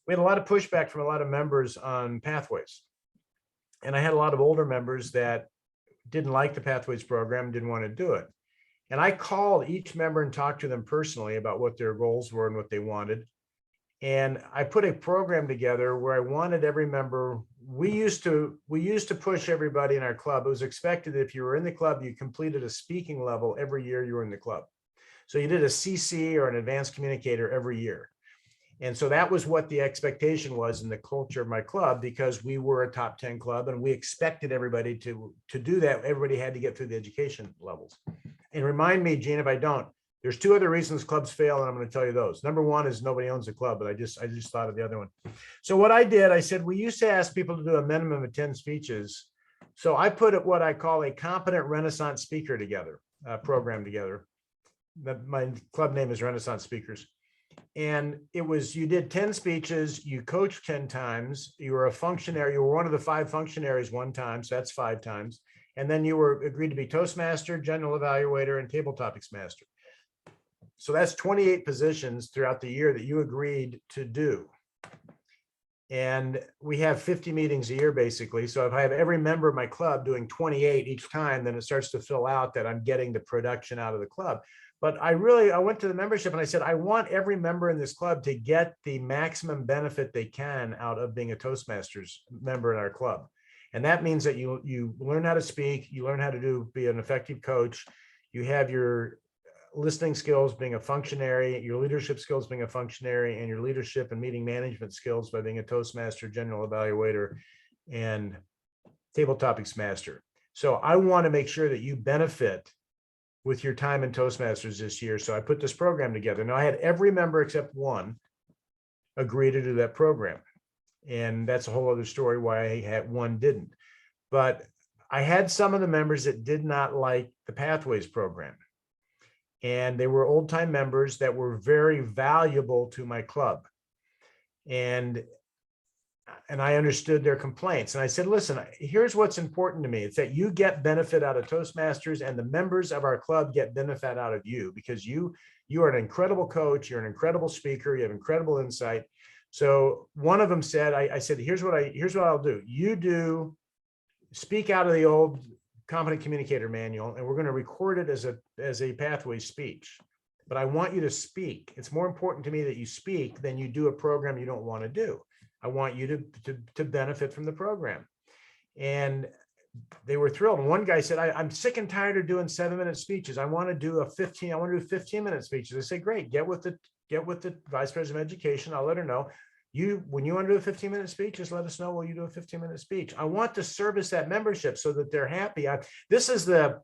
We had a lot of pushback from a lot of members on Pathways. And I had a lot of older members that didn't like the Pathways program, didn't want to do it. And I called each member and talked to them personally about what their goals were and what they wanted. And I put a program together where I wanted every member, we used to push everybody in our club. It was expected that if you were in the club, you completed a speaking level every year you were in the club. So you did a CC or an advanced communicator every year. And so that was what the expectation was in the culture of my club, because we were a top 10 club and we expected everybody to do that. Everybody had to get through the education levels. And remind me, Gene, if I don't, there's 2 other reasons clubs fail, and I'm going to tell you those. Number 1 is nobody owns a club, but I just thought of the other one. So what I did, I said, we used to ask people to do a minimum of 10 speeches. So I put what I call a competent Renaissance speaker together, program together. My club name is Renaissance Speakers. And it was, you did 10 speeches, you coached 10 times, you were a functionary, you were one of the 5 functionaries one time, so that's 5 times. And then you were agreed to be Toastmaster, General Evaluator, and Table Topics Master. So that's 28 positions throughout the year that you agreed to do. And we have 50 meetings a year, basically. So if I have every member of my club doing 28 each time, then it starts to fill out that I'm getting the production out of the club. But I went to the membership and I said, I want every member in this club to get the maximum benefit they can out of being a Toastmasters member in our club. And that means that you learn how to speak, you learn how to be an effective coach, you have your listening skills being a functionary, your leadership skills being a functionary, and your leadership and meeting management skills by being a Toastmaster, General Evaluator, and Table Topics Master. So I want to make sure that you benefit with your time in Toastmasters this year. So I put this program together. Now I had every member except one agree to do that program. And that's a whole other story why I had one didn't. But I had some of the members that did not like the Pathways program. And they were old-time members that were very valuable to my club. And I understood their complaints. And I said, listen, here's what's important to me. It's that you get benefit out of Toastmasters, and the members of our club get benefit out of you, because you are an incredible coach. You're an incredible speaker. You have incredible insight. So one of them said, I said, here's what I'll do. You speak out of the old Competent Communicator Manual, and we're going to record it as a Pathways speech. But I want you to speak. It's more important to me that you speak than you do a program you don't want to do. I want you to benefit from the program. And they were thrilled. And one guy said, I'm sick and tired of doing 7-minute speeches. I want to do 15-minute speeches. I say, great, get with the Vice President of Education. I'll let her know. When you want to do a 15-minute speech, just let us know. Will you do a 15-minute speech? I want to service that membership so that they're happy. This is the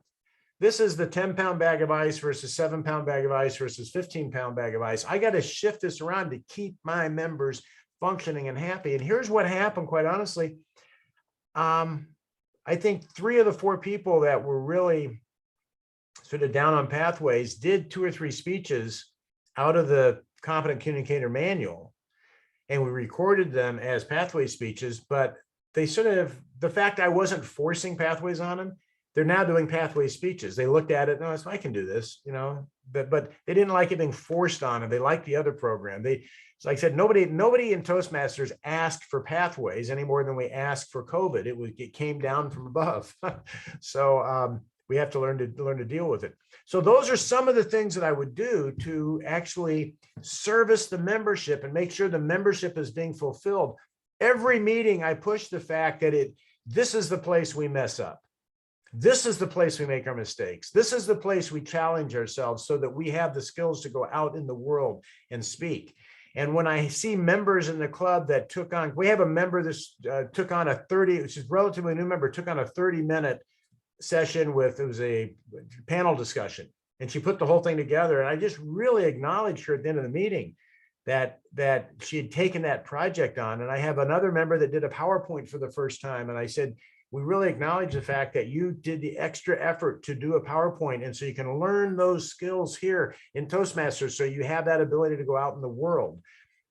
10-pound bag of ice versus 7-pound bag of ice versus 15-pound bag of ice. I got to shift this around to keep my members functioning and happy. And here's what happened, quite honestly. I think 3 of the 4 people that were really sort of down on Pathways did 2 or 3 speeches out of the Competent Communicator Manual, and we recorded them as Pathways speeches. But they the fact I wasn't forcing Pathways on them, they're now doing pathway speeches. They looked at it, no, I can do this, you know, but they didn't like it being forced on them. They liked the other program. So like I said, nobody in Toastmasters asked for pathways any more than we asked for COVID. It came down from above. So we have to learn to deal with it. So those are some of the things that I would do to actually service the membership and make sure the membership is being fulfilled. Every meeting, I push the fact that this is the place we mess up. This is the place we make our mistakes. This is the place we challenge ourselves so that we have the skills to go out in the world and speak. And when I see members in the club that we have a member that took on which is a relatively new member, took on a 30-minute session it was a panel discussion, and she put the whole thing together. And I just really acknowledged her at the end of the meeting that she had taken that project on. And I have another member that did a PowerPoint for the first time. And I said, we really acknowledge the fact that you did the extra effort to do a PowerPoint. And so you can learn those skills here in Toastmasters, so you have that ability to go out in the world.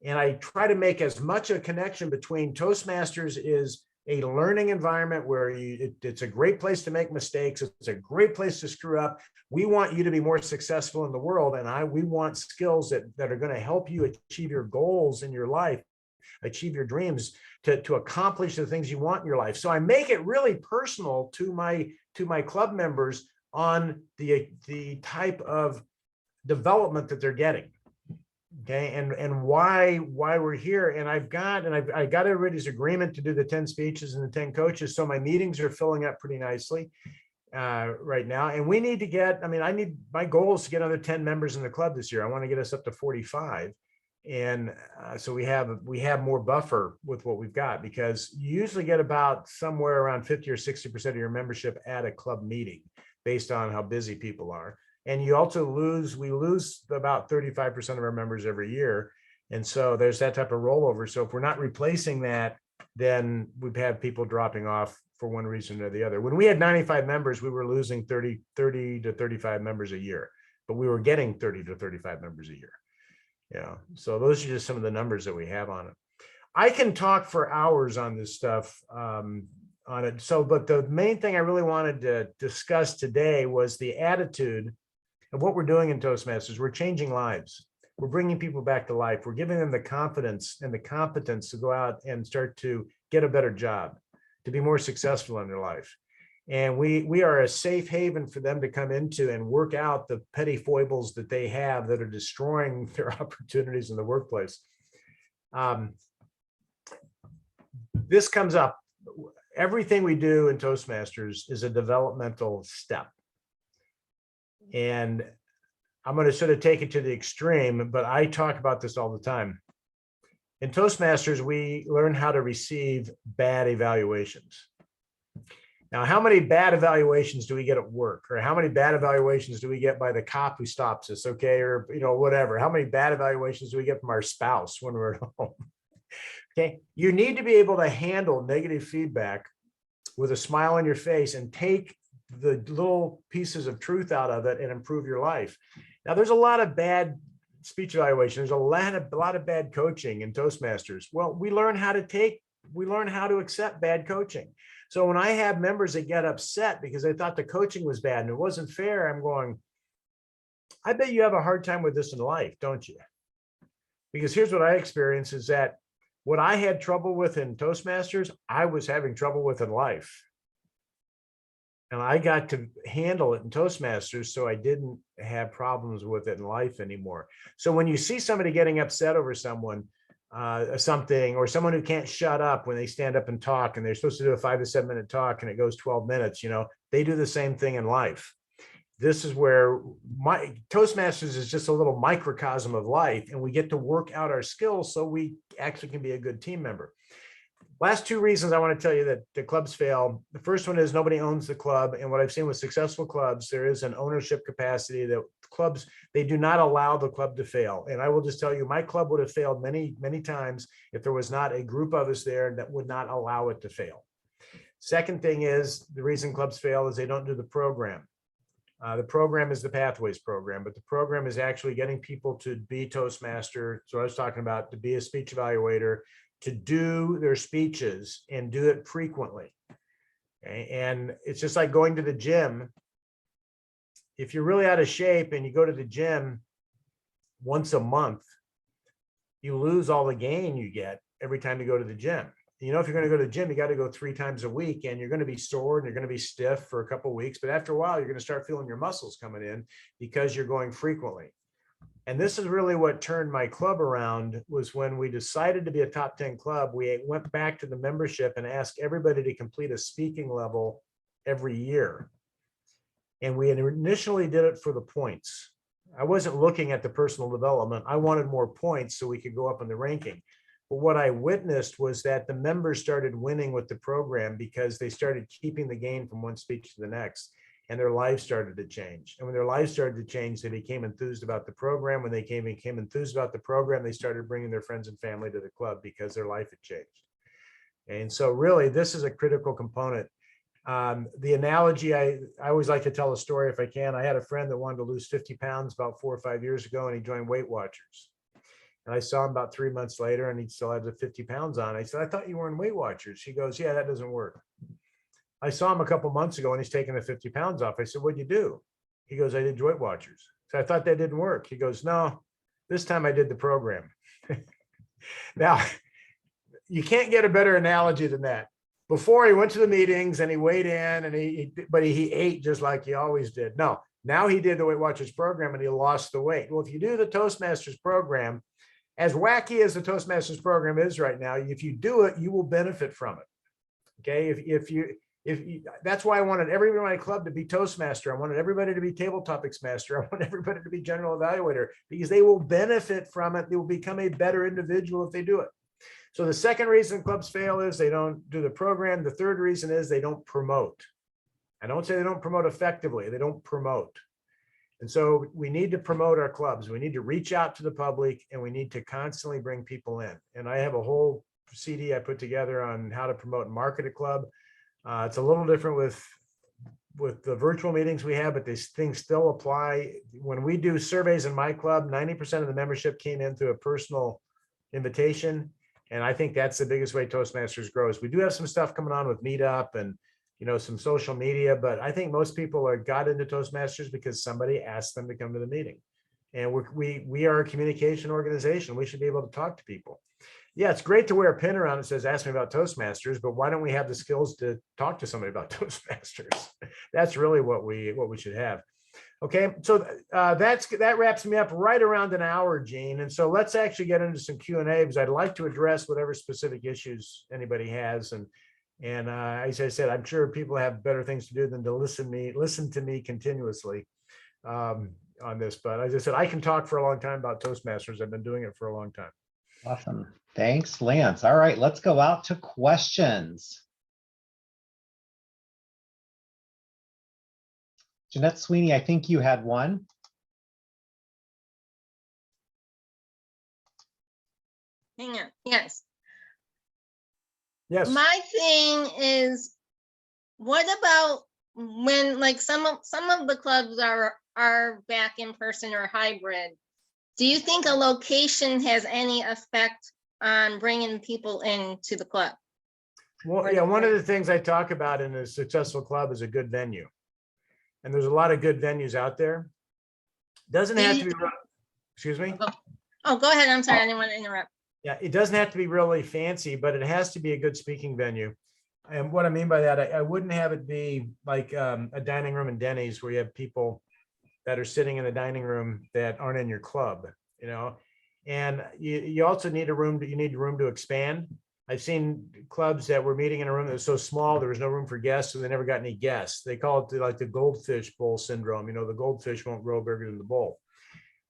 And I try to make as much a connection between Toastmasters is a learning environment where it's a great place to make mistakes. It's a great place to screw up. We want you to be more successful in the world. And we want skills that are going to help you achieve your goals in your life, achieve your dreams, to accomplish the things you want in your life. So I make it really personal to my club members on the type of development that they're getting. Okay, and why we're here. And I got everybody's agreement to do the 10 speeches and the 10 coaches. So my meetings are filling up pretty nicely right now. And we need to get, my goal is to get another 10 members in the club this year. I want to get us up to 45. And so we have more buffer with what we've got, because you usually get about somewhere around 50 or 60% of your membership at a club meeting based on how busy people are. And you also we lose about 35% of our members every year. And so there's that type of rollover. So if we're not replacing that, then we've had people dropping off for one reason or the other. When we had 95 members, we were losing 30 to 35 members a year, but we were getting 30 to 35 members a year. Yeah. So those are just some of the numbers that we have on it. I can talk for hours on this stuff on it. So, but the main thing I really wanted to discuss today was the attitude of what we're doing in Toastmasters. We're changing lives. We're bringing people back to life. We're giving them the confidence and the competence to go out and start to get a better job, to be more successful in their life. And we are a safe haven for them to come into and work out the petty foibles that they have that are destroying their opportunities in the workplace. This comes up. Everything we do in Toastmasters is a developmental step. And I'm going to sort of take it to the extreme, but I talk about this all the time. In Toastmasters, we learn how to receive bad evaluations. Now, how many bad evaluations do we get at work? Or how many bad evaluations do we get by the cop who stops us? Okay. Or, whatever. How many bad evaluations do we get from our spouse when we're at home? Okay. You need to be able to handle negative feedback with a smile on your face and take the little pieces of truth out of it and improve your life. Now, there's a lot of bad speech evaluation. There's a lot of bad coaching in Toastmasters. Well, we learn how to accept bad coaching. So when I have members that get upset because they thought the coaching was bad and it wasn't fair, I'm going, I bet you have a hard time with this in life, don't you? Because here's what I experienced is that what I had trouble with in Toastmasters, I was having trouble with in life. And I got to handle it in Toastmasters, so I didn't have problems with it in life anymore. So when you see somebody getting upset over something, or someone who can't shut up when they stand up and talk, and they're supposed to do a 5 to 7 minute talk and it goes 12 minutes, they do the same thing in life. This is where my Toastmasters is just a little microcosm of life, and we get to work out our skills so we actually can be a good team member. Last two reasons I want to tell you that the clubs fail. The first one is nobody owns the club. And what I've seen with successful clubs, there is an ownership capacity that clubs, they do not allow the club to fail. And I will just tell you, my club would have failed many, many times if there was not a group of us there that would not allow it to fail. Second thing is, the reason clubs fail is they don't do the program. The program is the Pathways program, but the program is actually getting people to be Toastmaster. So I was talking about to be a speech evaluator, to do their speeches and do it frequently. Okay? And it's just like going to the gym. If you're really out of shape and you go to the gym once a month, you lose all the gain you get every time you go to the gym. You know, if you're going to go to the gym, you got to go 3 times a week, and you're going to be sore and you're going to be stiff for a couple of weeks. But after a while, you're going to start feeling your muscles coming in because you're going frequently. And this is really what turned my club around, was when we decided to be a top 10 club. We went back to the membership and asked everybody to complete a speaking level every year. And we initially did it for the points. I wasn't looking at the personal development. I wanted more points so we could go up in the ranking. But what I witnessed was that the members started winning with the program because they started keeping the gain from one speech to the next, and their lives started to change. And when their lives started to change, they became enthused about the program. When they became enthused about the program, they started bringing their friends and family to the club because their life had changed. And so really, this is a critical component. The analogy, I always like to tell a story if I can. I had a friend that wanted to lose 50 pounds about 4 or 5 years ago, and he joined Weight Watchers. And I saw him about 3 months later, and he still had the 50 pounds on. I said, I thought you were in Weight Watchers. He goes, yeah, that doesn't work. I saw him a couple months ago, and he's taking the 50 pounds off. I said, what'd you do? He goes, I did Weight Watchers. So I thought that didn't work. He goes, no, this time I did the program. Now, you can't get a better analogy than that. Before, he went to the meetings and he weighed in, and he ate just like he always did. No, now he did the Weight Watchers program and he lost the weight. Well, if you do the Toastmasters program, as wacky as the Toastmasters program is right now, if you do it, you will benefit from it. Okay, if you that's why I wanted everyone in my club to be Toastmaster. I wanted everybody to be Table Topics Master. I want everybody to be General Evaluator, because they will benefit from it. They will become a better individual if they do it. So the second reason clubs fail is they don't do the program. The third reason is they don't promote. I don't say they don't promote effectively. They don't promote. And so we need to promote our clubs. We need to reach out to the public, and we need to constantly bring people in. And I have a whole CD I put together on how to promote and market a club. It's a little different with the virtual meetings we have, but these things still apply. When we do surveys in my club, 90% of the membership came in through a personal invitation. And I think that's the biggest way Toastmasters grows. We do have some stuff coming on with Meetup and, you know, some social media, but I think most people got into Toastmasters because somebody asked them to come to the meeting. And we are a communication organization. We should be able to talk to people. Yeah, it's great to wear a pin around that says, ask me about Toastmasters, but why don't we have the skills to talk to somebody about Toastmasters? That's really what we should have. Okay, so that wraps me up right around an hour, Gene. And so let's actually get into some Q&A, because I'd like to address whatever specific issues anybody has. And as I said, I'm sure people have better things to do than to listen to me continuously on this. But as I said, I can talk for a long time about Toastmasters. I've been doing it for a long time. Awesome. Thanks, Lance. All right, let's go out to questions. Jeanette Sweeney, I think you had one. Hang on. Yes. Yes. My thing is, what about when, like, some of the clubs are back in person or hybrid? Do you think a location has any effect on bringing people into the club? Well, yeah, one of the things I talk about in a successful club is a good venue. And there's a lot of good venues out there. Doesn't have to be, excuse me? Oh, go ahead. I'm sorry. I didn't want to interrupt. Yeah, it doesn't have to be really fancy, but it has to be a good speaking venue. And what I mean by that, I wouldn't have it be like a dining room in Denny's where you have people that are sitting in the dining room that aren't in your club, you know. And you also need room to expand. I've seen clubs that were meeting in a room that was so small there was no room for guests, so they never got any guests. They call it like the goldfish bowl syndrome. You know, the goldfish won't grow bigger than the bowl.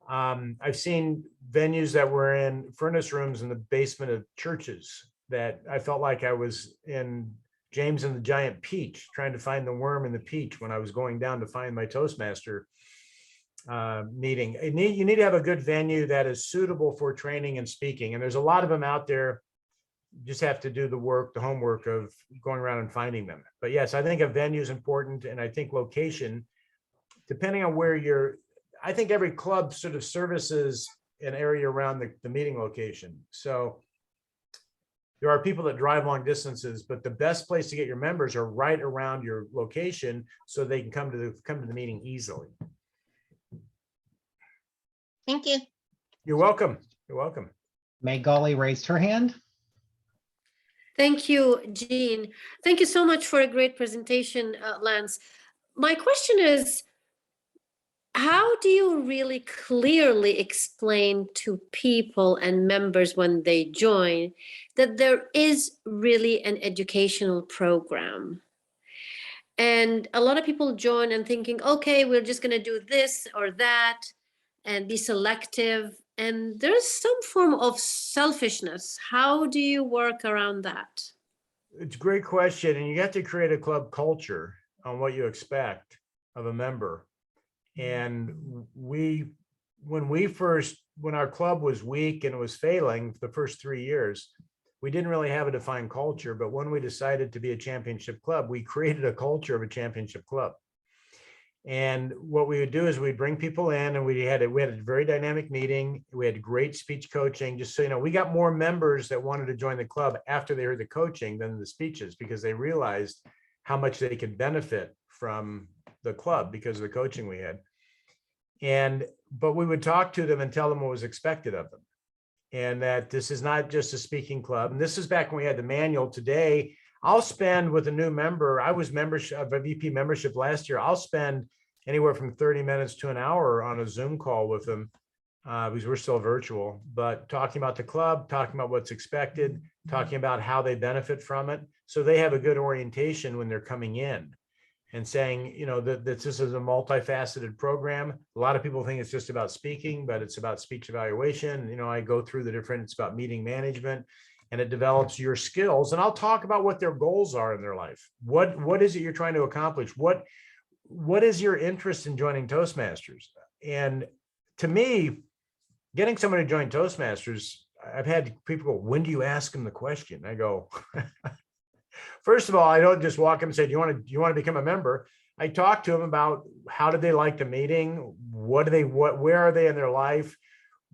I've seen venues that were in furnace rooms in the basement of churches that I felt like I was in James and the Giant Peach, trying to find the worm in the peach when I was going down to find my Toastmaster meeting. You need to have a good venue that is suitable for training and speaking. And there's a lot of them out there. You just have to do the work, the homework of going around and finding them. But yes, I think a venue is important. And I think location, depending on where I think every club sort of services an area around the meeting location. So there are people that drive long distances, but the best place to get your members are right around your location so they can come to the meeting easily. Thank you. You're welcome. You're welcome. May Golly raised her hand. Thank you, Jean. Thank you so much for a great presentation, Lance. My question is, how do you really clearly explain to people and members when they join that there is really an educational program? And a lot of people join and thinking, okay, we're just going to do this or that and be selective. And there's some form of selfishness. How do you work around that? It's a great question. And you have to create a club culture on what you expect of a member. And when our club was weak and it was failing the first 3 years, we didn't really have a defined culture. But when we decided to be a championship club, we created a culture of a championship club. And what we would do is we'd bring people in, and we had a very dynamic meeting. We had great speech coaching. Just so you know, we got more members that wanted to join the club after they heard the coaching than the speeches, because they realized how much they could benefit from the club because of the coaching we had. But we would talk to them and tell them what was expected of them, and that this is not just a speaking club. And this is back when we had the manual. Today, I'll spend with a new member. I was a VP membership last year. I'll spend anywhere from 30 minutes to an hour on a Zoom call with them, because we're still virtual, but talking about the club, talking about what's expected, talking about how they benefit from it. So they have a good orientation when they're coming in, and saying, you know, that this is a multifaceted program. A lot of people think it's just about speaking, but it's about speech evaluation. You know, I go through it's about meeting management, and it develops your skills. And I'll talk about what their goals are in their life. What is it you're trying to accomplish? What is your interest in joining Toastmasters? And to me, getting someone to join Toastmasters, I've had people go, when do you ask them the question? I go, first of all, I don't just walk up and say, do you want to become a member? I talk to them about how did they like the meeting? Where are they in their life?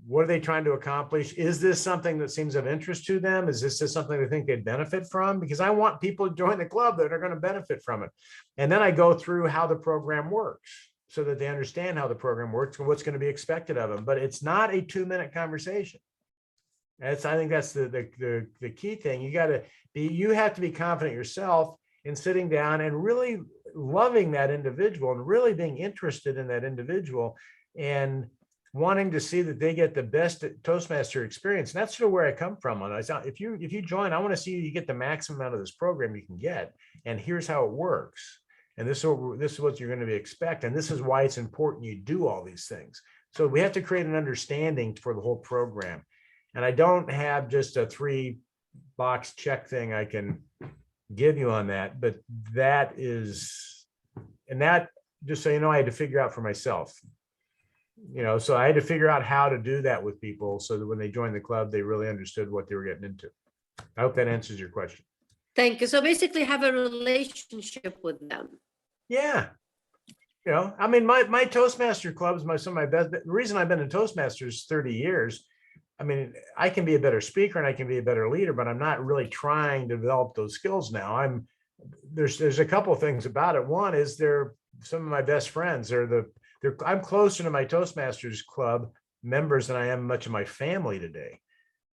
What are they trying to accomplish? Is this something that seems of interest to them? Is this just something they think they'd benefit from? Because I want people to join the club that are going to benefit from it. And then I go through how the program works so that they understand how the program works and what's going to be expected of them. But it's not a 2-minute conversation. I think that's the key thing. You have to be confident yourself in sitting down and really loving that individual and really being interested in that individual and wanting to see that they get the best Toastmaster experience. And that's sort of where I come from on it. If you join, I want to see you get the maximum out of this program you can get. And here's how it works. And this is what you're going to be expect. And this is why it's important you do all these things. So we have to create an understanding for the whole program. And I don't have just a 3-box check thing I can give you on that, but that just so you know, I had to figure out for myself. You know, so I had to figure out how to do that with people so that when they joined the club, they really understood what they were getting into. I hope that answers your question. Thank you. So basically have a relationship with them. Yeah. You know, I mean, my Toastmaster clubs, some of my best, the reason I've been in Toastmasters 30 years, I mean, I can be a better speaker and I can be a better leader, but I'm not really trying to develop those skills now. There's a couple of things about it. One is they're some of my best friends. I'm closer to my Toastmasters club members than I am much of my family today,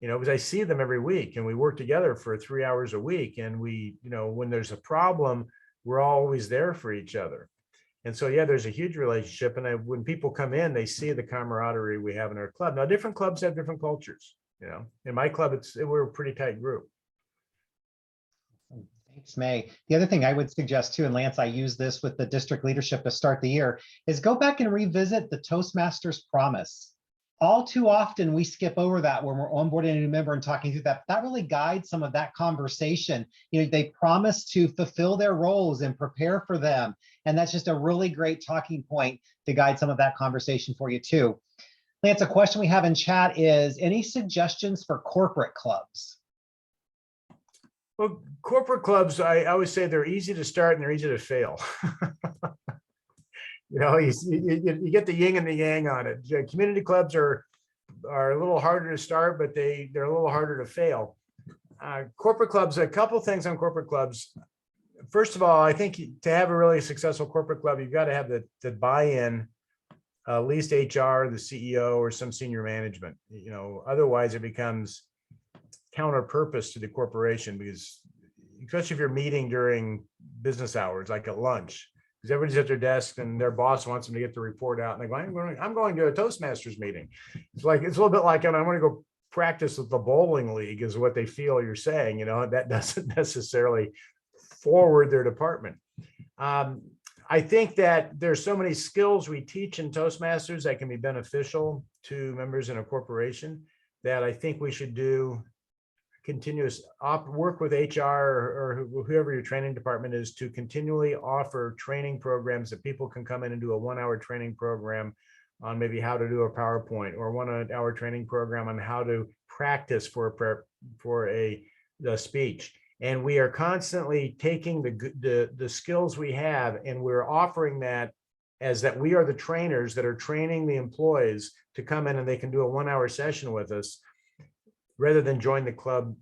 you know, because I see them every week and we work together for 3 hours a week. And we, you know, when there's a problem, we're always there for each other. And so, yeah, there's a huge relationship. And when people come in, they see the camaraderie we have in our club. Now, different clubs have different cultures, you know. In my club, we're a pretty tight group. Thanks, May. The other thing I would suggest too, and Lance, I use this with the district leadership to start the year, is go back and revisit the Toastmasters promise. All too often we skip over that when we're onboarding a new member and talking through that. That really guides some of that conversation. You know, they promise to fulfill their roles and prepare for them. And that's just a really great talking point to guide some of that conversation for you too. Lance, a question we have in chat is, any suggestions for corporate clubs? Well, corporate clubs, I always say they're easy to start and they're easy to fail. You know, you get the yin and the yang on it. Community clubs are a little harder to start, but they're a little harder to fail. corporate clubs, a couple things on corporate clubs. First of all, I think to have a really successful corporate club, you've got to have the buy-in, at least HR, the CEO, or some senior management. Otherwise it becomes counter purpose to the corporation, because especially if you're meeting during business hours, like at lunch, because everybody's at their desk and their boss wants them to get the report out, and they go, I'm going to a Toastmasters meeting. It's a little bit like, I want to go practice with the bowling league, is what they feel you're saying. That doesn't necessarily forward their department. I think that there's so many skills we teach in Toastmasters that can be beneficial to members in a corporation, that I think we should do continuous work with HR or whoever your training department is, to continually offer training programs that people can come in and do a 1-hour training program on maybe how to do a PowerPoint, or 1-hour training program on how to practice for a speech. And we are constantly taking the skills we have, and we're offering that as that we are the trainers that are training the employees to come in and they can do a 1-hour session with us, rather than join the club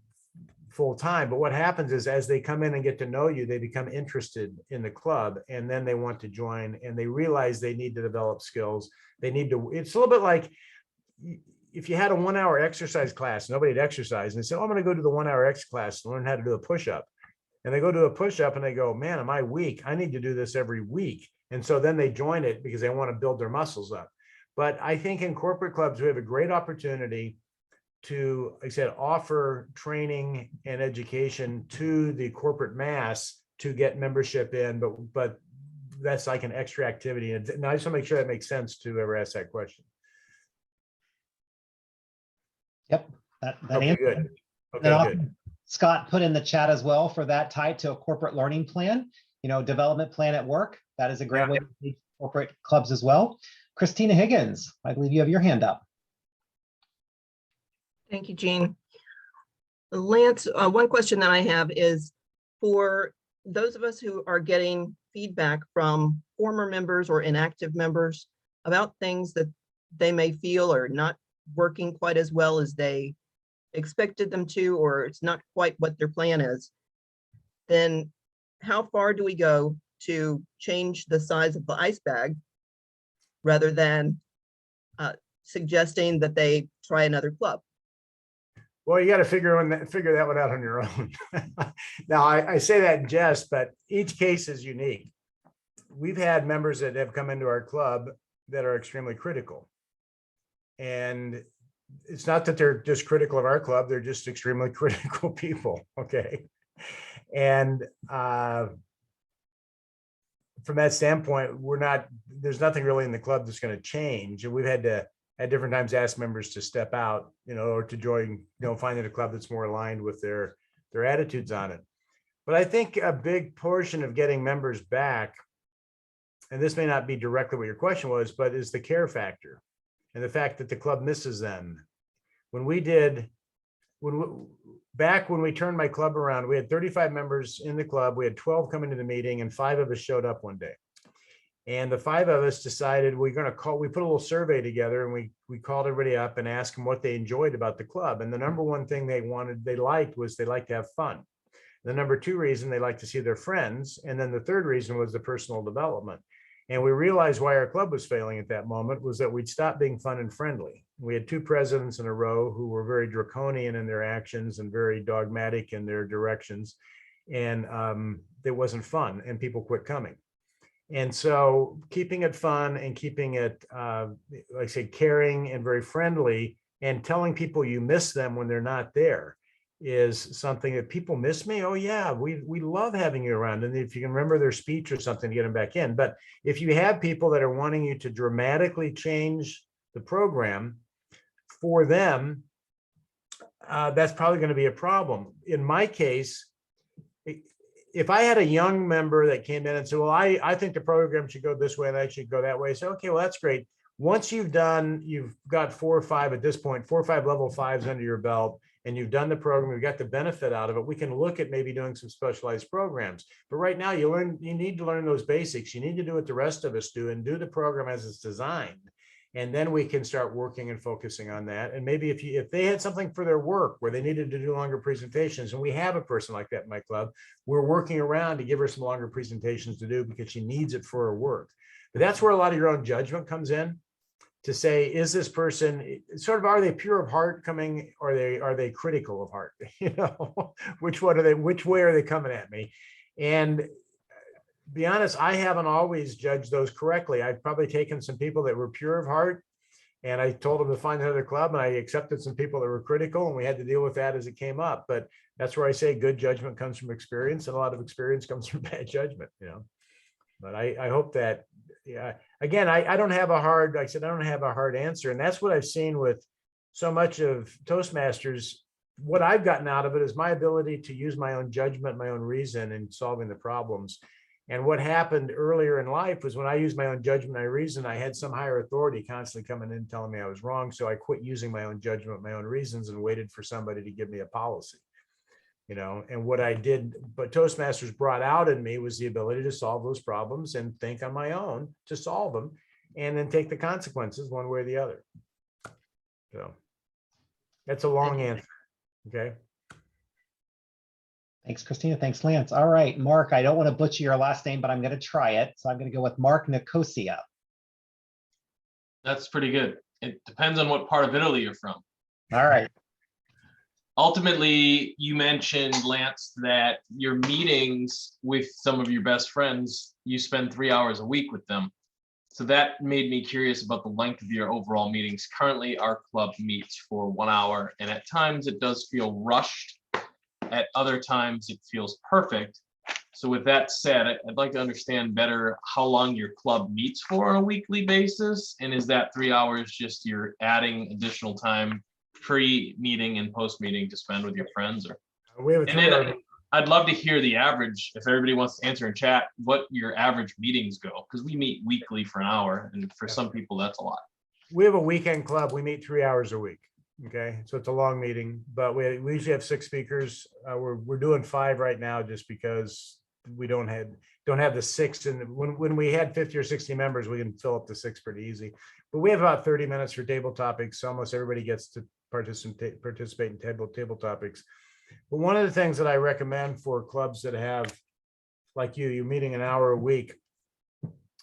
full time. But what happens is, as they come in and get to know you, they become interested in the club, and then they want to join, and they realize they need to develop skills. It's a little bit like if you had a 1-hour exercise class, nobody'd exercise, and they say, I'm going to go to the 1-hour X class to learn how to do a push-up. And they go do a push-up and they go, man, am I weak? I need to do this every week. And so then they join it because they want to build their muscles up. But I think in corporate clubs, we have a great opportunity to, like I said, offer training and education to the corporate mass to get membership in, but that's like an extra activity. And I just want to make sure that makes sense to whoever asked that question. Yep, that Okay, answer. good. Then Okay, good. Scott put in the chat as well for that tied to a corporate learning plan, development plan at work. That is a great way to teach corporate clubs as well. Christina Higgins, I believe you have your hand up. Thank you, Jean. Lance, one question that I have is, for those of us who are getting feedback from former members or inactive members about things that they may feel are not working quite as well as they expected them to, or it's not quite what their plan is, then how far do we go to change the size of the ice bag rather than suggesting that they try another club? Well, you got to figure that one out on your own. Now, I say that in jest, but each case is unique. We've had members that have come into our club that are extremely critical. And it's not that they're just critical of our club, they're just extremely critical people, okay? And from that standpoint, there's nothing really in the club that's going to change. And we've had to, at different times, ask members to step out, or to join, finding a club that's more aligned with their attitudes on it. But I think a big portion of getting members back, and this may not be directly what your question was, but is the care factor and the fact that the club misses them. Back when we turned my club around, we had 35 members in the club. We had 12 coming to the meeting, and 5 of us showed up one day. And the 5 of us decided we put a little survey together, and we called everybody up and asked them what they enjoyed about the club. And the number one thing they liked was they liked to have fun. The number 2 reason they liked to see their friends. And then the 3rd reason was the personal development. And we realized why our club was failing at that moment was that we'd stopped being fun and friendly. We had 2 presidents in a row who were very draconian in their actions and very dogmatic in their directions. And it wasn't fun, and people quit coming. And so keeping it fun and keeping it, like I say, caring and very friendly, and telling people you miss them when they're not there is something that people miss me. Oh yeah, we love having you around. And if you can remember their speech or something to get them back in. But if you have people that are wanting you to dramatically change the program for them, that's probably going to be a problem. In my case, if I had a young member that came in and said, well, I think the program should go this way and I should go that way. So, okay, well, that's great. Once you've got 4 or 5 at this point, 4 or 5 level 5s under your belt, and you've done the program, you've got the benefit out of it, we can look at maybe doing some specialized programs. But right now you need to learn those basics. You need to do what the rest of us do and do the program as it's designed. And then we can start working and focusing on that. And maybe if they had something for their work where they needed to do longer presentations, and we have a person like that in my club, we're working around to give her some longer presentations to do because she needs it for her work. But that's where a lot of your own judgment comes in, to say, is this person sort of, are they pure of heart coming, or are they critical of heart? You know, which way are they coming at me? And be honest, I haven't always judged those correctly. I've probably taken some people that were pure of heart and I told them to find another club, and I accepted some people that were critical, and we had to deal with that as it came up. But that's where I say good judgment comes from experience, and a lot of experience comes from bad judgment, you know. But I hope that, yeah, again, I don't have a hard, like I said, I don't have a hard answer. And that's what I've seen with so much of Toastmasters. What I've gotten out of it is my ability to use my own judgment, my own reason in solving the problems. And what happened earlier in life was when I used my own judgment, my reason, I had some higher authority constantly coming in telling me I was wrong. So I quit using my own judgment, my own reasons, and waited for somebody to give me a policy. You know, and what I did, but Toastmasters brought out in me was the ability to solve those problems and think on my own to solve them, and then take the consequences one way or the other. So that's a long answer. Okay. Thanks, Christina. Thanks, Lance. All right, Mark, I don't want to butcher your last name, but I'm going to try it. So I'm going to go with Mark Nicosia. That's pretty good. It depends on what part of Italy you're from. All right. Ultimately, you mentioned, Lance, that your meetings with some of your best friends, you spend 3 hours a week with them. So that made me curious about the length of your overall meetings. Currently, our club meets for 1 hour, and at times it does feel rushed. At other times, it feels perfect. So with that said, I'd like to understand better how long your club meets for on a weekly basis. And is that 3 hours just you're adding additional time pre-meeting and post-meeting to spend with your friends? Or We have a and then I'd love to hear the average, if everybody wants to answer in chat, what your average meetings go, because we meet weekly for an hour, and for some people that's a lot. We have a weekend club. We meet 3 hours a week. Okay, so it's a long meeting, but we usually have 6 speakers. We're doing 5 right now just because we don't have the 6. And when we had 50 or 60 members, we can fill up the 6 pretty easy. But we have about 30 minutes for table topics. So almost everybody gets to participate in table topics. But one of the things that I recommend for clubs that have, like you're meeting an hour a week,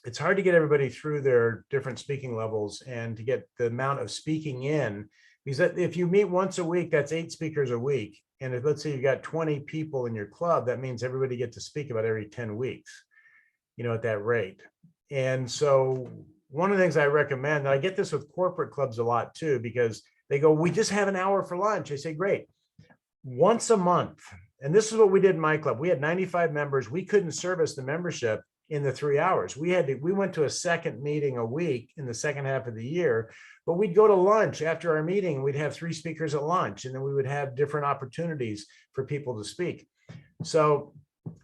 it's hard to get everybody through their different speaking levels and to get the amount of speaking in. Because if you meet once a week, that's 8 speakers a week. And if, let's say you've got 20 people in your club, that means everybody gets to speak about every 10 weeks, you know, at that rate. And so one of the things I recommend, and I get this with corporate clubs a lot too, because they go, we just have an hour for lunch. I say, great. Once a month. And this is what we did in my club. We had 95 members. We couldn't service the membership in the 3 hours. We went to a second meeting a week in the second half of the year. But we'd go to lunch after our meeting. We'd have 3 speakers at lunch, and then we would have different opportunities for people to speak. So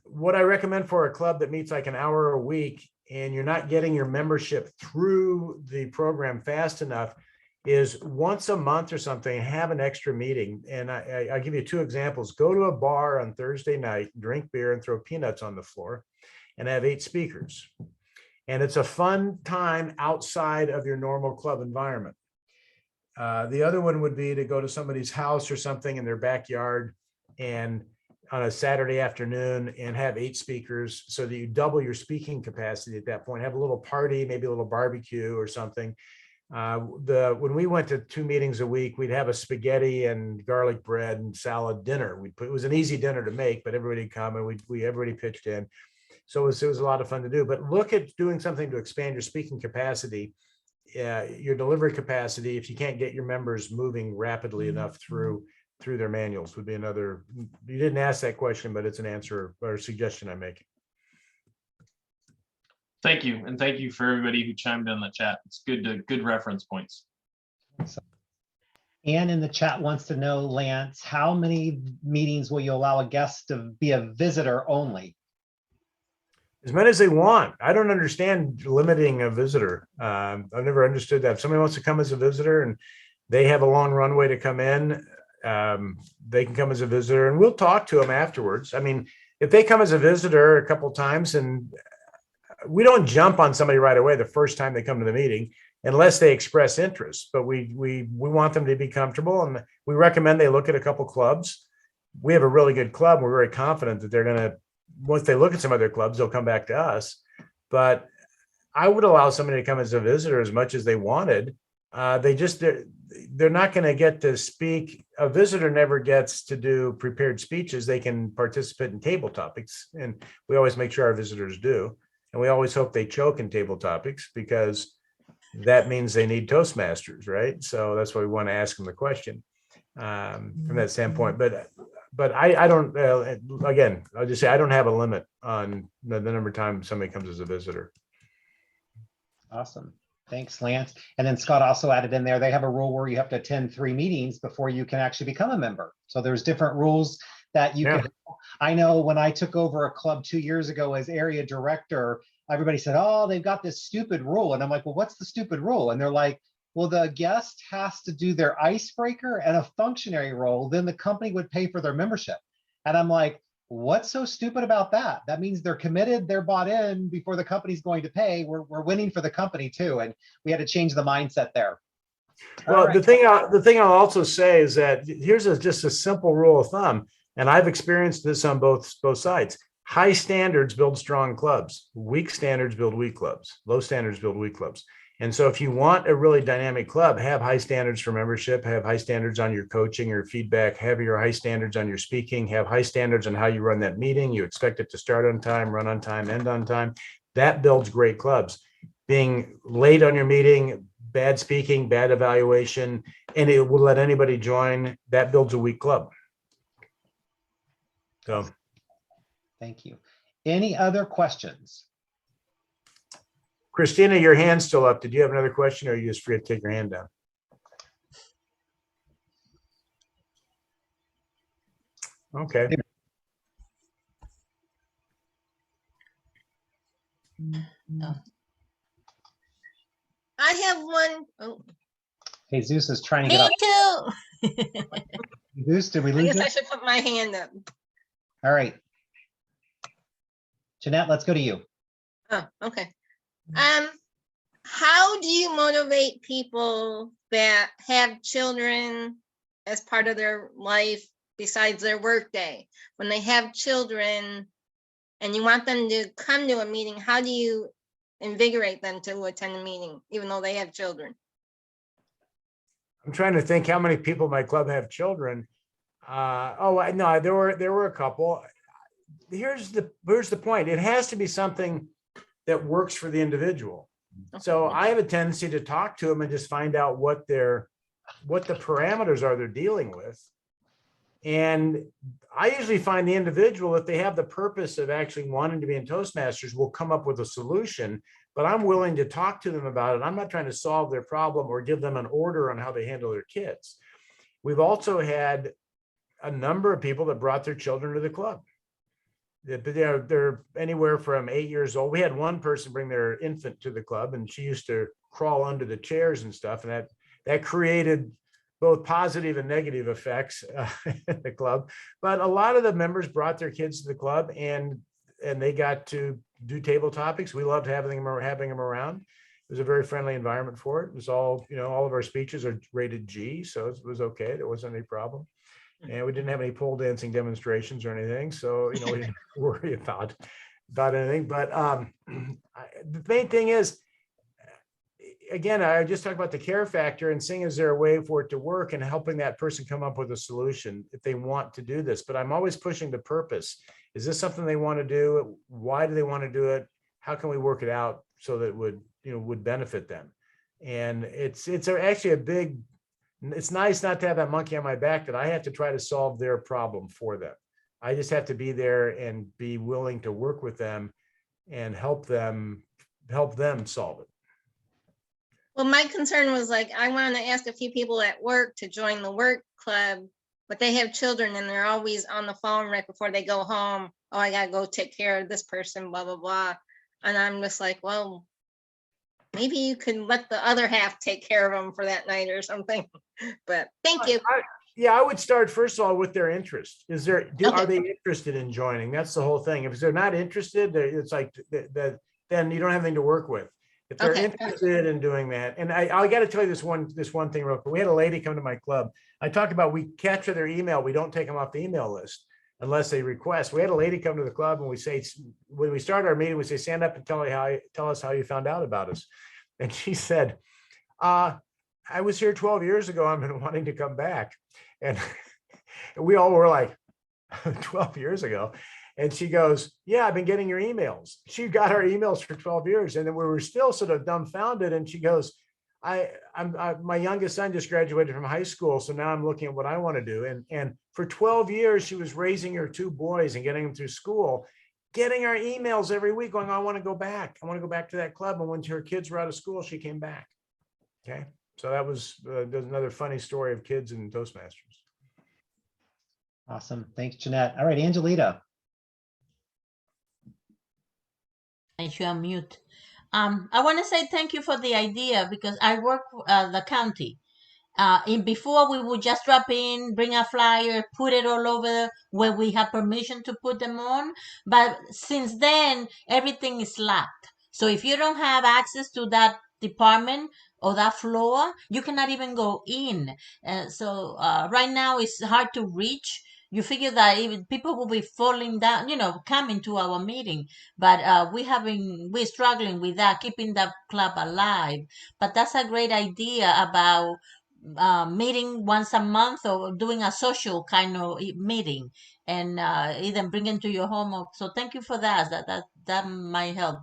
what I recommend for a club that meets like an hour a week and you're not getting your membership through the program fast enough is once a month or something, have an extra meeting. And I'll give you 2 examples. Go to a bar on Thursday night, drink beer and throw peanuts on the floor and have 8 speakers. And it's a fun time outside of your normal club environment. The other one would be to go to somebody's house or something in their backyard and on a Saturday afternoon and have 8 speakers so that you double your speaking capacity at that point. Have a little party, maybe a little barbecue or something. When we went to 2 meetings a week, we'd have a spaghetti and garlic bread and salad dinner. It was an easy dinner to make, but everybody come and everybody pitched in. So it was a lot of fun to do, but look at doing something to expand your speaking capacity, your delivery capacity. If you can't get your members moving rapidly enough through their manuals would be another. You didn't ask that question, but it's an answer or a suggestion I'm making. Thank you. And thank you for everybody who chimed in the chat. It's good reference points. Anne in the chat wants to know, Lance, how many meetings will you allow a guest to be a visitor only? As many as they want. I don't understand limiting a visitor. I've never understood that. If somebody wants to come as a visitor and they have a long runway to come in, they can come as a visitor and we'll talk to them afterwards. I mean, if they come as a visitor a couple of times and we don't jump on somebody right away the first time they come to the meeting unless they express interest, but we want them to be comfortable, and we recommend they look at a couple clubs. We have a really good club. We're very confident that they're going to, once they look at some other clubs, they'll come back to us. But I would allow somebody to come as a visitor as much as they wanted. They're not going to get to speak. A visitor never gets to do prepared speeches. They can participate in table topics, and we always make sure our visitors do. And we always hope they choke in table topics, because that means they need Toastmasters, right? So that's why we want to ask them the question from that standpoint. But I don't, again, I'll just say I don't have a limit on the number of times somebody comes as a visitor. Awesome. Thanks, Lance. And then Scott also added in there, they have a rule where you have to attend 3 meetings before you can actually become a member. So there's different rules that you can. I know when I took over a club 2 years ago as area director, everybody said, oh, they've got this stupid rule. And I'm like, well, what's the stupid rule? And they're like, well, the guest has to do their icebreaker and a functionary role, then the company would pay for their membership. And I'm like, what's so stupid about that? That means they're committed, they're bought in before the company's going to pay. We're winning for the company too. And we had to change the mindset there. Well, right. the thing I'll also say is that here's just a simple rule of thumb, and I've experienced this on both sides. High standards build strong clubs. Weak standards build weak clubs. Low standards build weak clubs. And so if you want a really dynamic club, have high standards for membership, have high standards on your coaching or feedback, have your high standards on your speaking, have high standards on how you run that meeting. You expect it to start on time, run on time, end on time. That builds great clubs. Being late on your meeting, bad speaking, bad evaluation, and it will let anybody join, that builds a weak club. So. Thank you. Any other questions? Christina, your hand's still up. Did you have another question, or are you just free to take your hand down? Okay. I have one. Oh, Jesus is trying to me get too. up. Jesus, did we I lose guess I it? should put my hand up. All right. Jeanette, let's go to you. Oh, okay. How do you motivate people that have children as part of their life besides their work day? When they have children and you want them to come to a meeting, how do you invigorate them to attend a meeting, even though they have children? I'm trying to think how many people in my club have children. No, there were a couple. Here's the point. It has to be something that works for the individual. So I have a tendency to talk to them and just find out what the parameters are they're dealing with. And I usually find the individual, if they have the purpose of actually wanting to be in Toastmasters, will come up with a solution, but I'm willing to talk to them about it. I'm not trying to solve their problem or give them an order on how they handle their kids. We've also had a number of people that brought their children to the club. They're anywhere from 8 years old. We had one person bring their infant to the club, and she used to crawl under the chairs and stuff. And that created both positive and negative effects in the club. But a lot of the members brought their kids to the club, and they got to do table topics. We loved having them around. It was a very friendly environment for it. It was all of our speeches are rated G, so it was okay. There wasn't any problem. And we didn't have any pole dancing demonstrations or anything. So, we didn't worry about anything. But the main thing is, again, I just talked about the care factor and seeing, is there a way for it to work, and helping that person come up with a solution if they want to do this. But I'm always pushing the purpose. Is this something they want to do? Why do they want to do it? How can we work it out so that it would benefit them? And it's actually a big, it's nice not to have that monkey on my back that I have to try to solve their problem for them. I just have to be there and be willing to work with them and help them solve it. Well, my concern was I wanted to ask a few people at work to join the work club, but they have children and they're always on the phone right before they go home. Oh, I gotta go take care of this person, blah, blah, blah. And I'm just like, well, maybe you can let the other half take care of them for that night or something. But thank you. I would start first of all with their interest. Are they interested in joining? That's the whole thing. If they're not interested, it's like that then you don't have anything to work with. If they're Okay. interested in doing that, and I got to tell you this one thing real quick. We had a lady come to my club. I talked about we capture their email. We don't take them off the email list unless they request. We had a lady come to the club and we say, when we start our meeting, we say, stand up and tell us how you found out about us. And she said, I was here 12 years ago. I've been wanting to come back. And we all were like, 12 years ago. And she goes, yeah, I've been getting your emails. She got our emails for 12 years. And then we were still sort of dumbfounded. And she goes, my youngest son just graduated from high school. So now I'm looking at what I want to do. And for 12 years, she was raising her 2 boys and getting them through school, getting our emails every week going, I want to go back. I want to go back to that club. And when her kids were out of school, she came back. Okay. So that was there's another funny story of kids and Toastmasters. Awesome. Thanks, Jeanette. All right, Angelita. I should unmute. I want to say thank you for the idea because I work the county. Before we would just drop in, bring a flyer, put it all over where we have permission to put them on. But since then, everything is locked. So if you don't have access to that department or that floor, you cannot even go in. So right now it's hard to reach. You figure that even people will be falling down, coming to our meeting. But we're struggling with that, keeping that club alive. But that's a great idea about meeting once a month or doing a social kind of meeting and either bring it to your home. So thank you for that. That might help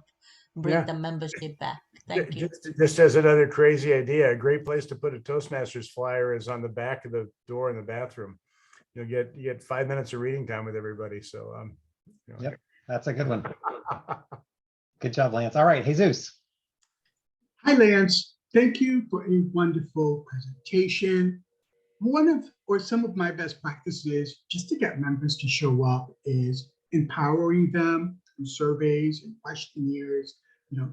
bring Yeah. the membership back. Thank you. Just as another crazy idea, a great place to put a Toastmasters flyer is on the back of the door in the bathroom. You get 5 minutes of reading time with everybody. So Yep, that's a good one. Good job, Lance. All right, Jesus. Hi, Lance. Thank you for a wonderful presentation. Some of my best practices just to get members to show up is empowering them through surveys and questionnaires,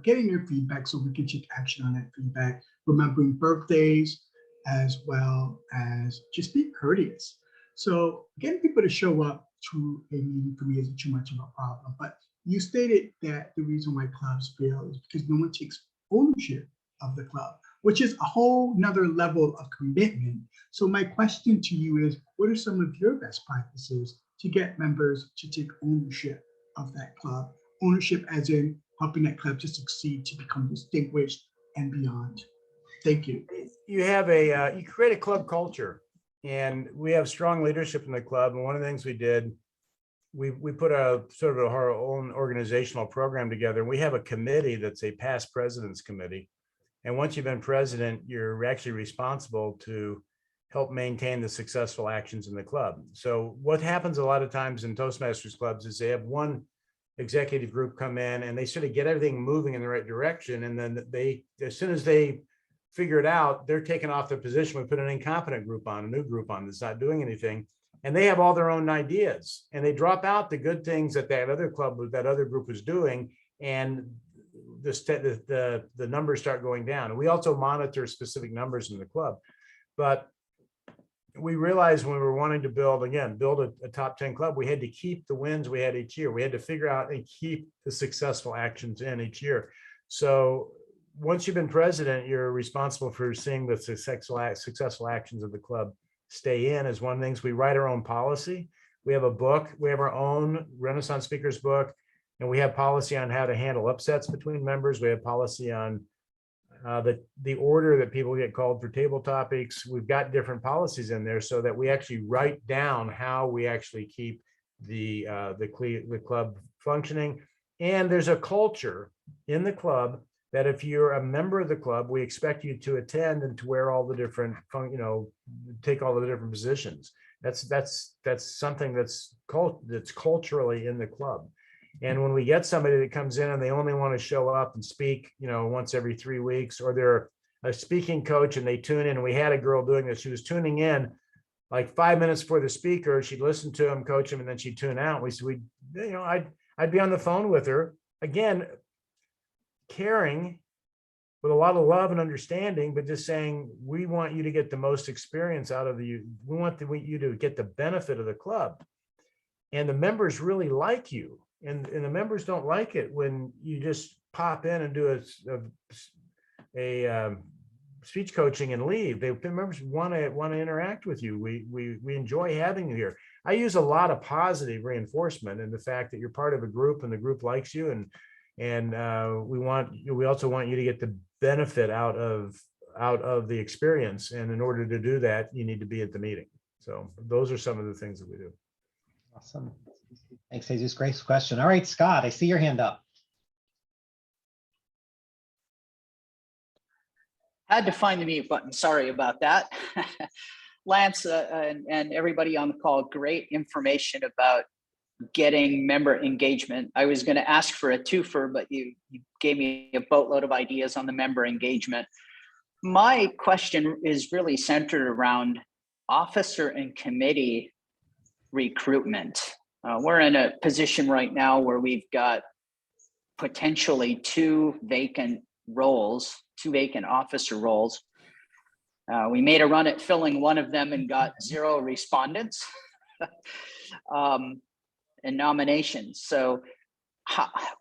getting their feedback so we can take action on that feedback, remembering birthdays, as well as just being courteous. So getting people to show up to a meeting for me isn't too much of a problem. But you stated that the reason why clubs fail is because no one takes ownership of the club, which is a whole nother level of commitment. So my question to you is, what are some of your best practices to get members to take ownership of that club? Ownership as in helping that club to succeed, to become distinguished and beyond. Thank you. You create a club culture, and we have strong leadership in the club. And one of the things we did, we put a sort of our own organizational program together. We have a committee that's a past president's committee. And once you've been president, you're actually responsible to help maintain the successful actions in the club. So what happens a lot of times in Toastmasters clubs is they have one executive group come in and they sort of get everything moving in the right direction. And then as soon as they figure it out, they're taken off their position. We put an incompetent group on, a new group on that's not doing anything. And they have all their own ideas and they drop out the good things that other club, that other group was doing. And the numbers start going down. And we also monitor specific numbers in the club. But we realized when we were wanting to build a top 10 club, we had to keep the wins we had each year. We had to figure out and keep the successful actions in each year. So once you've been president, you're responsible for seeing the successful actions of the club stay in. As one of the things, we write our own policy. We have a book. We have our own Renaissance speakers book. And we have policy on how to handle upsets between members. We have policy on the order that people get called for table topics. We've got different policies in there so that we actually write down how we actually keep the club functioning. And there's a culture in the club that if you're a member of the club, we expect you to attend and to wear all the different, take all the different positions. That's something that's culturally in the club. And when we get somebody that comes in and they only want to show up and speak, once every 3 weeks, or they're a speaking coach and they tune in, and we had a girl doing this, she was tuning in like 5 minutes before the speaker, she'd listen to him, coach him, and then she'd tune out. I'd be on the phone with her, again, caring with a lot of love and understanding, but just saying, we want you to get the most experience out of you. We want you to get the benefit of the club. And the members really like you. And the members don't like it when you just pop in and do a speech coaching and leave. The members want to interact with you. We enjoy having you here. I use a lot of positive reinforcement in the fact that you're part of a group and the group likes you, and we also want you to get the benefit out of the experience. And in order to do that, you need to be at the meeting. So those are some of the things that we do. Awesome. Thanks, Jesus. Great question. All right, Scott, I see your hand up. Had to find the mute button. Sorry about that. Lance and everybody on the call, great information about getting member engagement. I was going to ask for a twofer, but you gave me a boatload of ideas on the member engagement. My question is really centered around officer and committee recruitment. We're in a position right now where we've got potentially two vacant officer roles. We made a run at filling one of them and got 0 respondents and nominations. So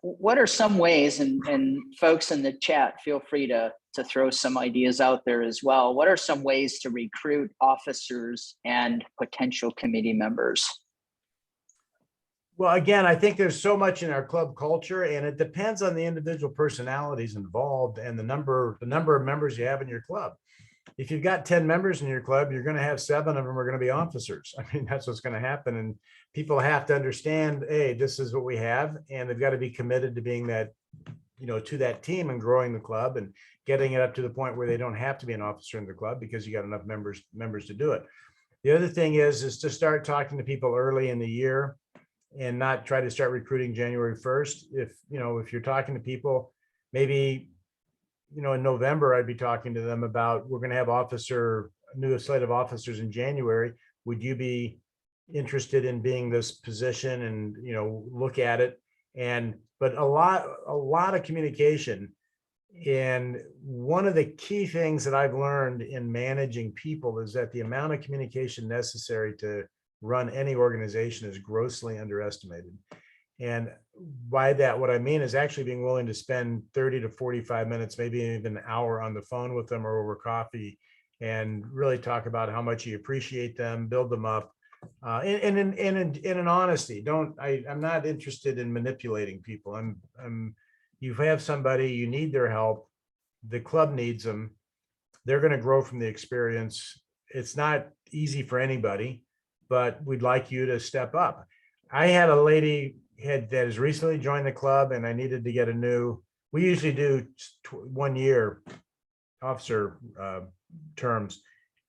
what are some ways, and folks in the chat, feel free to throw some ideas out there as well. What are some ways to recruit officers and potential committee members? Well, again, I think there's so much in our club culture, and it depends on the individual personalities involved and the number of members you have in your club. If you've got 10 members in your club, you're going to have 7 of them are going to be officers. I mean, that's what's going to happen. And people have to understand, hey, this is what we have, and they've got to be committed to being that, to that team and growing the club and getting it up to the point where they don't have to be an officer in the club because you got enough members to do it. The other thing is to start talking to people early in the year and not try to start recruiting January 1st. If you're talking to people, maybe, in November, I'd be talking to them about, we're going to have a new slate of officers in January. Would you be interested in being this position? And, look at it. But a lot of communication. And one of the key things that I've learned in managing people is that the amount of communication necessary to run any organization is grossly underestimated. And by that, what I mean is actually being willing to spend 30 to 45 minutes, maybe even an hour on the phone with them or over coffee, and really talk about how much you appreciate them, build them up, and in an honesty. I'm not interested in manipulating people. You have somebody, you need their help. The club needs them. They're going to grow from the experience. It's not easy for anybody, but we'd like you to step up. I had a lady that has recently joined the club, and I needed to get we usually do 1 year officer terms,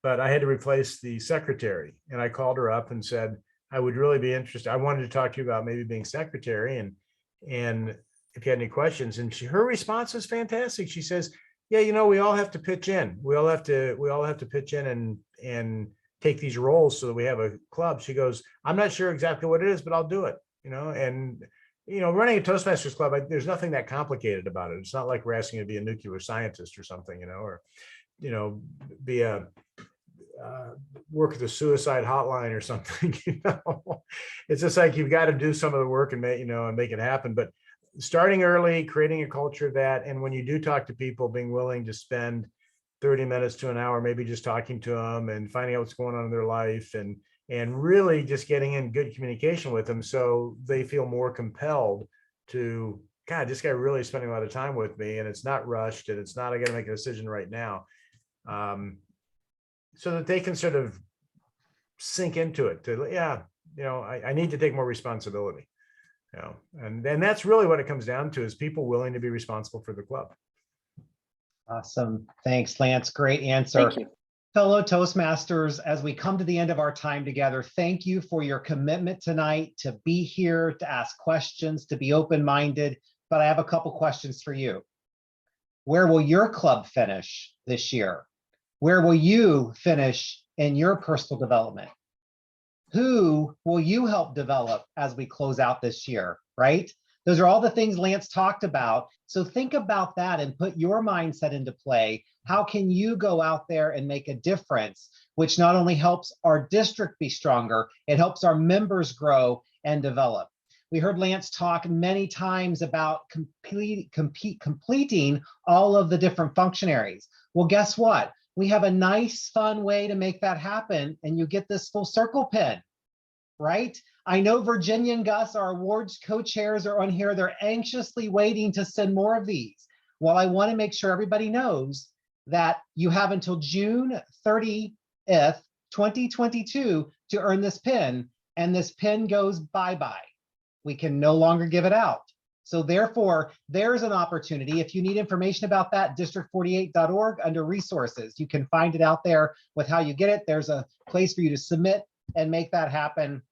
but I had to replace the secretary. And I called her up and said, I would really be interested. I wanted to talk to you about maybe being secretary and if you had any questions. And her response was fantastic. She says, yeah, we all have to pitch in. We all have to pitch in and take these roles so that we have a club. She goes, I'm not sure exactly what it is, but I'll do it. Running a Toastmasters club, there's nothing that complicated about it. It's not like we're asking you to be a nuclear scientist or something, or be work at the suicide hotline or something. It's just like you've got to do some of the work and make it happen. But starting early, creating a culture of that, and when you do talk to people, being willing to spend 30 minutes to an hour, maybe just talking to them and finding out what's going on in their life, and really just getting in good communication with them so they feel more compelled to, God, this guy really is spending a lot of time with me, and it's not rushed, and it's not, I got to make a decision right now. So that they can sort of sink into it I need to take more responsibility. And that's really what it comes down to, is people willing to be responsible for the club. Awesome. Thanks, Lance. Great answer. Thank you. Fellow Toastmasters, as we come to the end of our time together, thank you for your commitment tonight to be here, to ask questions, to be open-minded. But I have a couple questions for you. Where will your club finish this year? Where will you finish in your personal development? Who will you help develop as we close out this year, right? Those are all the things Lance talked about. So think about that and put your mindset into play. How can you go out there and make a difference, which not only helps our district be stronger, it helps our members grow and develop. We heard Lance talk many times about completing all of the different functionaries. Well, guess what? We have a nice, fun way to make that happen, and you get this full circle pin, right? I know Virginia and Gus, our awards co-chairs, are on here. They're anxiously waiting to send more of these. Well, I want to make sure everybody knows that you have until June 30th, 2022 to earn this pin, and this pin goes bye-bye. We can no longer give it out. So therefore, there's an opportunity. If you need information about that, district48.org under resources. You can find it out there with how you get it. There's a place for you to submit and make that happen.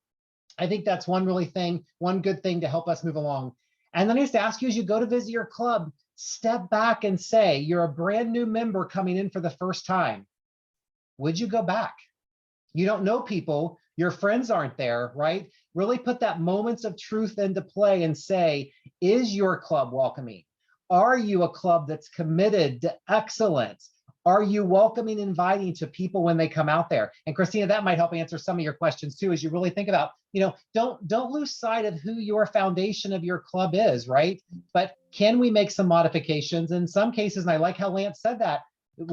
I think that's one good thing to help us move along. And then I just ask you, as you go to visit your club, step back and say, you're a brand new member coming in for the first time. Would you go back? You don't know people, your friends aren't there, right? Really put that moments of truth into play and say, is your club welcoming? Are you a club that's committed to excellence? Are you welcoming, inviting to people when they come out there? And Christina, that might help answer some of your questions too, as you really think about, don't lose sight of who your foundation of your club is, right? But can we make some modifications? In some cases, and I like how Lance said that,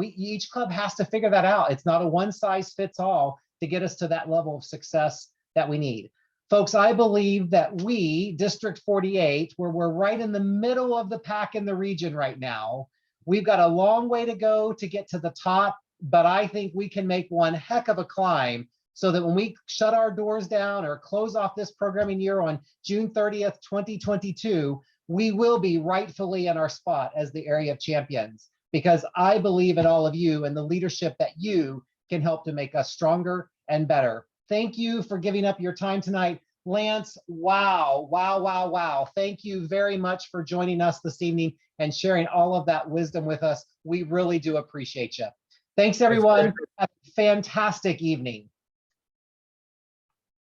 each club has to figure that out. It's not a one size fits all to get us to that level of success that we need. Folks, I believe that we, District 48, where we're right in the middle of the pack in the region right now, we've got a long way to go to get to the top, but I think we can make one heck of a climb so that when we shut our doors down or close off this programming year on June 30th, 2022, we will be rightfully in our spot as the area of champions, because I believe in all of you and the leadership that you can help to make us stronger and better. Thank you for giving up your time tonight. Lance, wow. Thank you very much for joining us this evening and sharing all of that wisdom with us. We really do appreciate you. Thanks, everyone. Have a fantastic evening.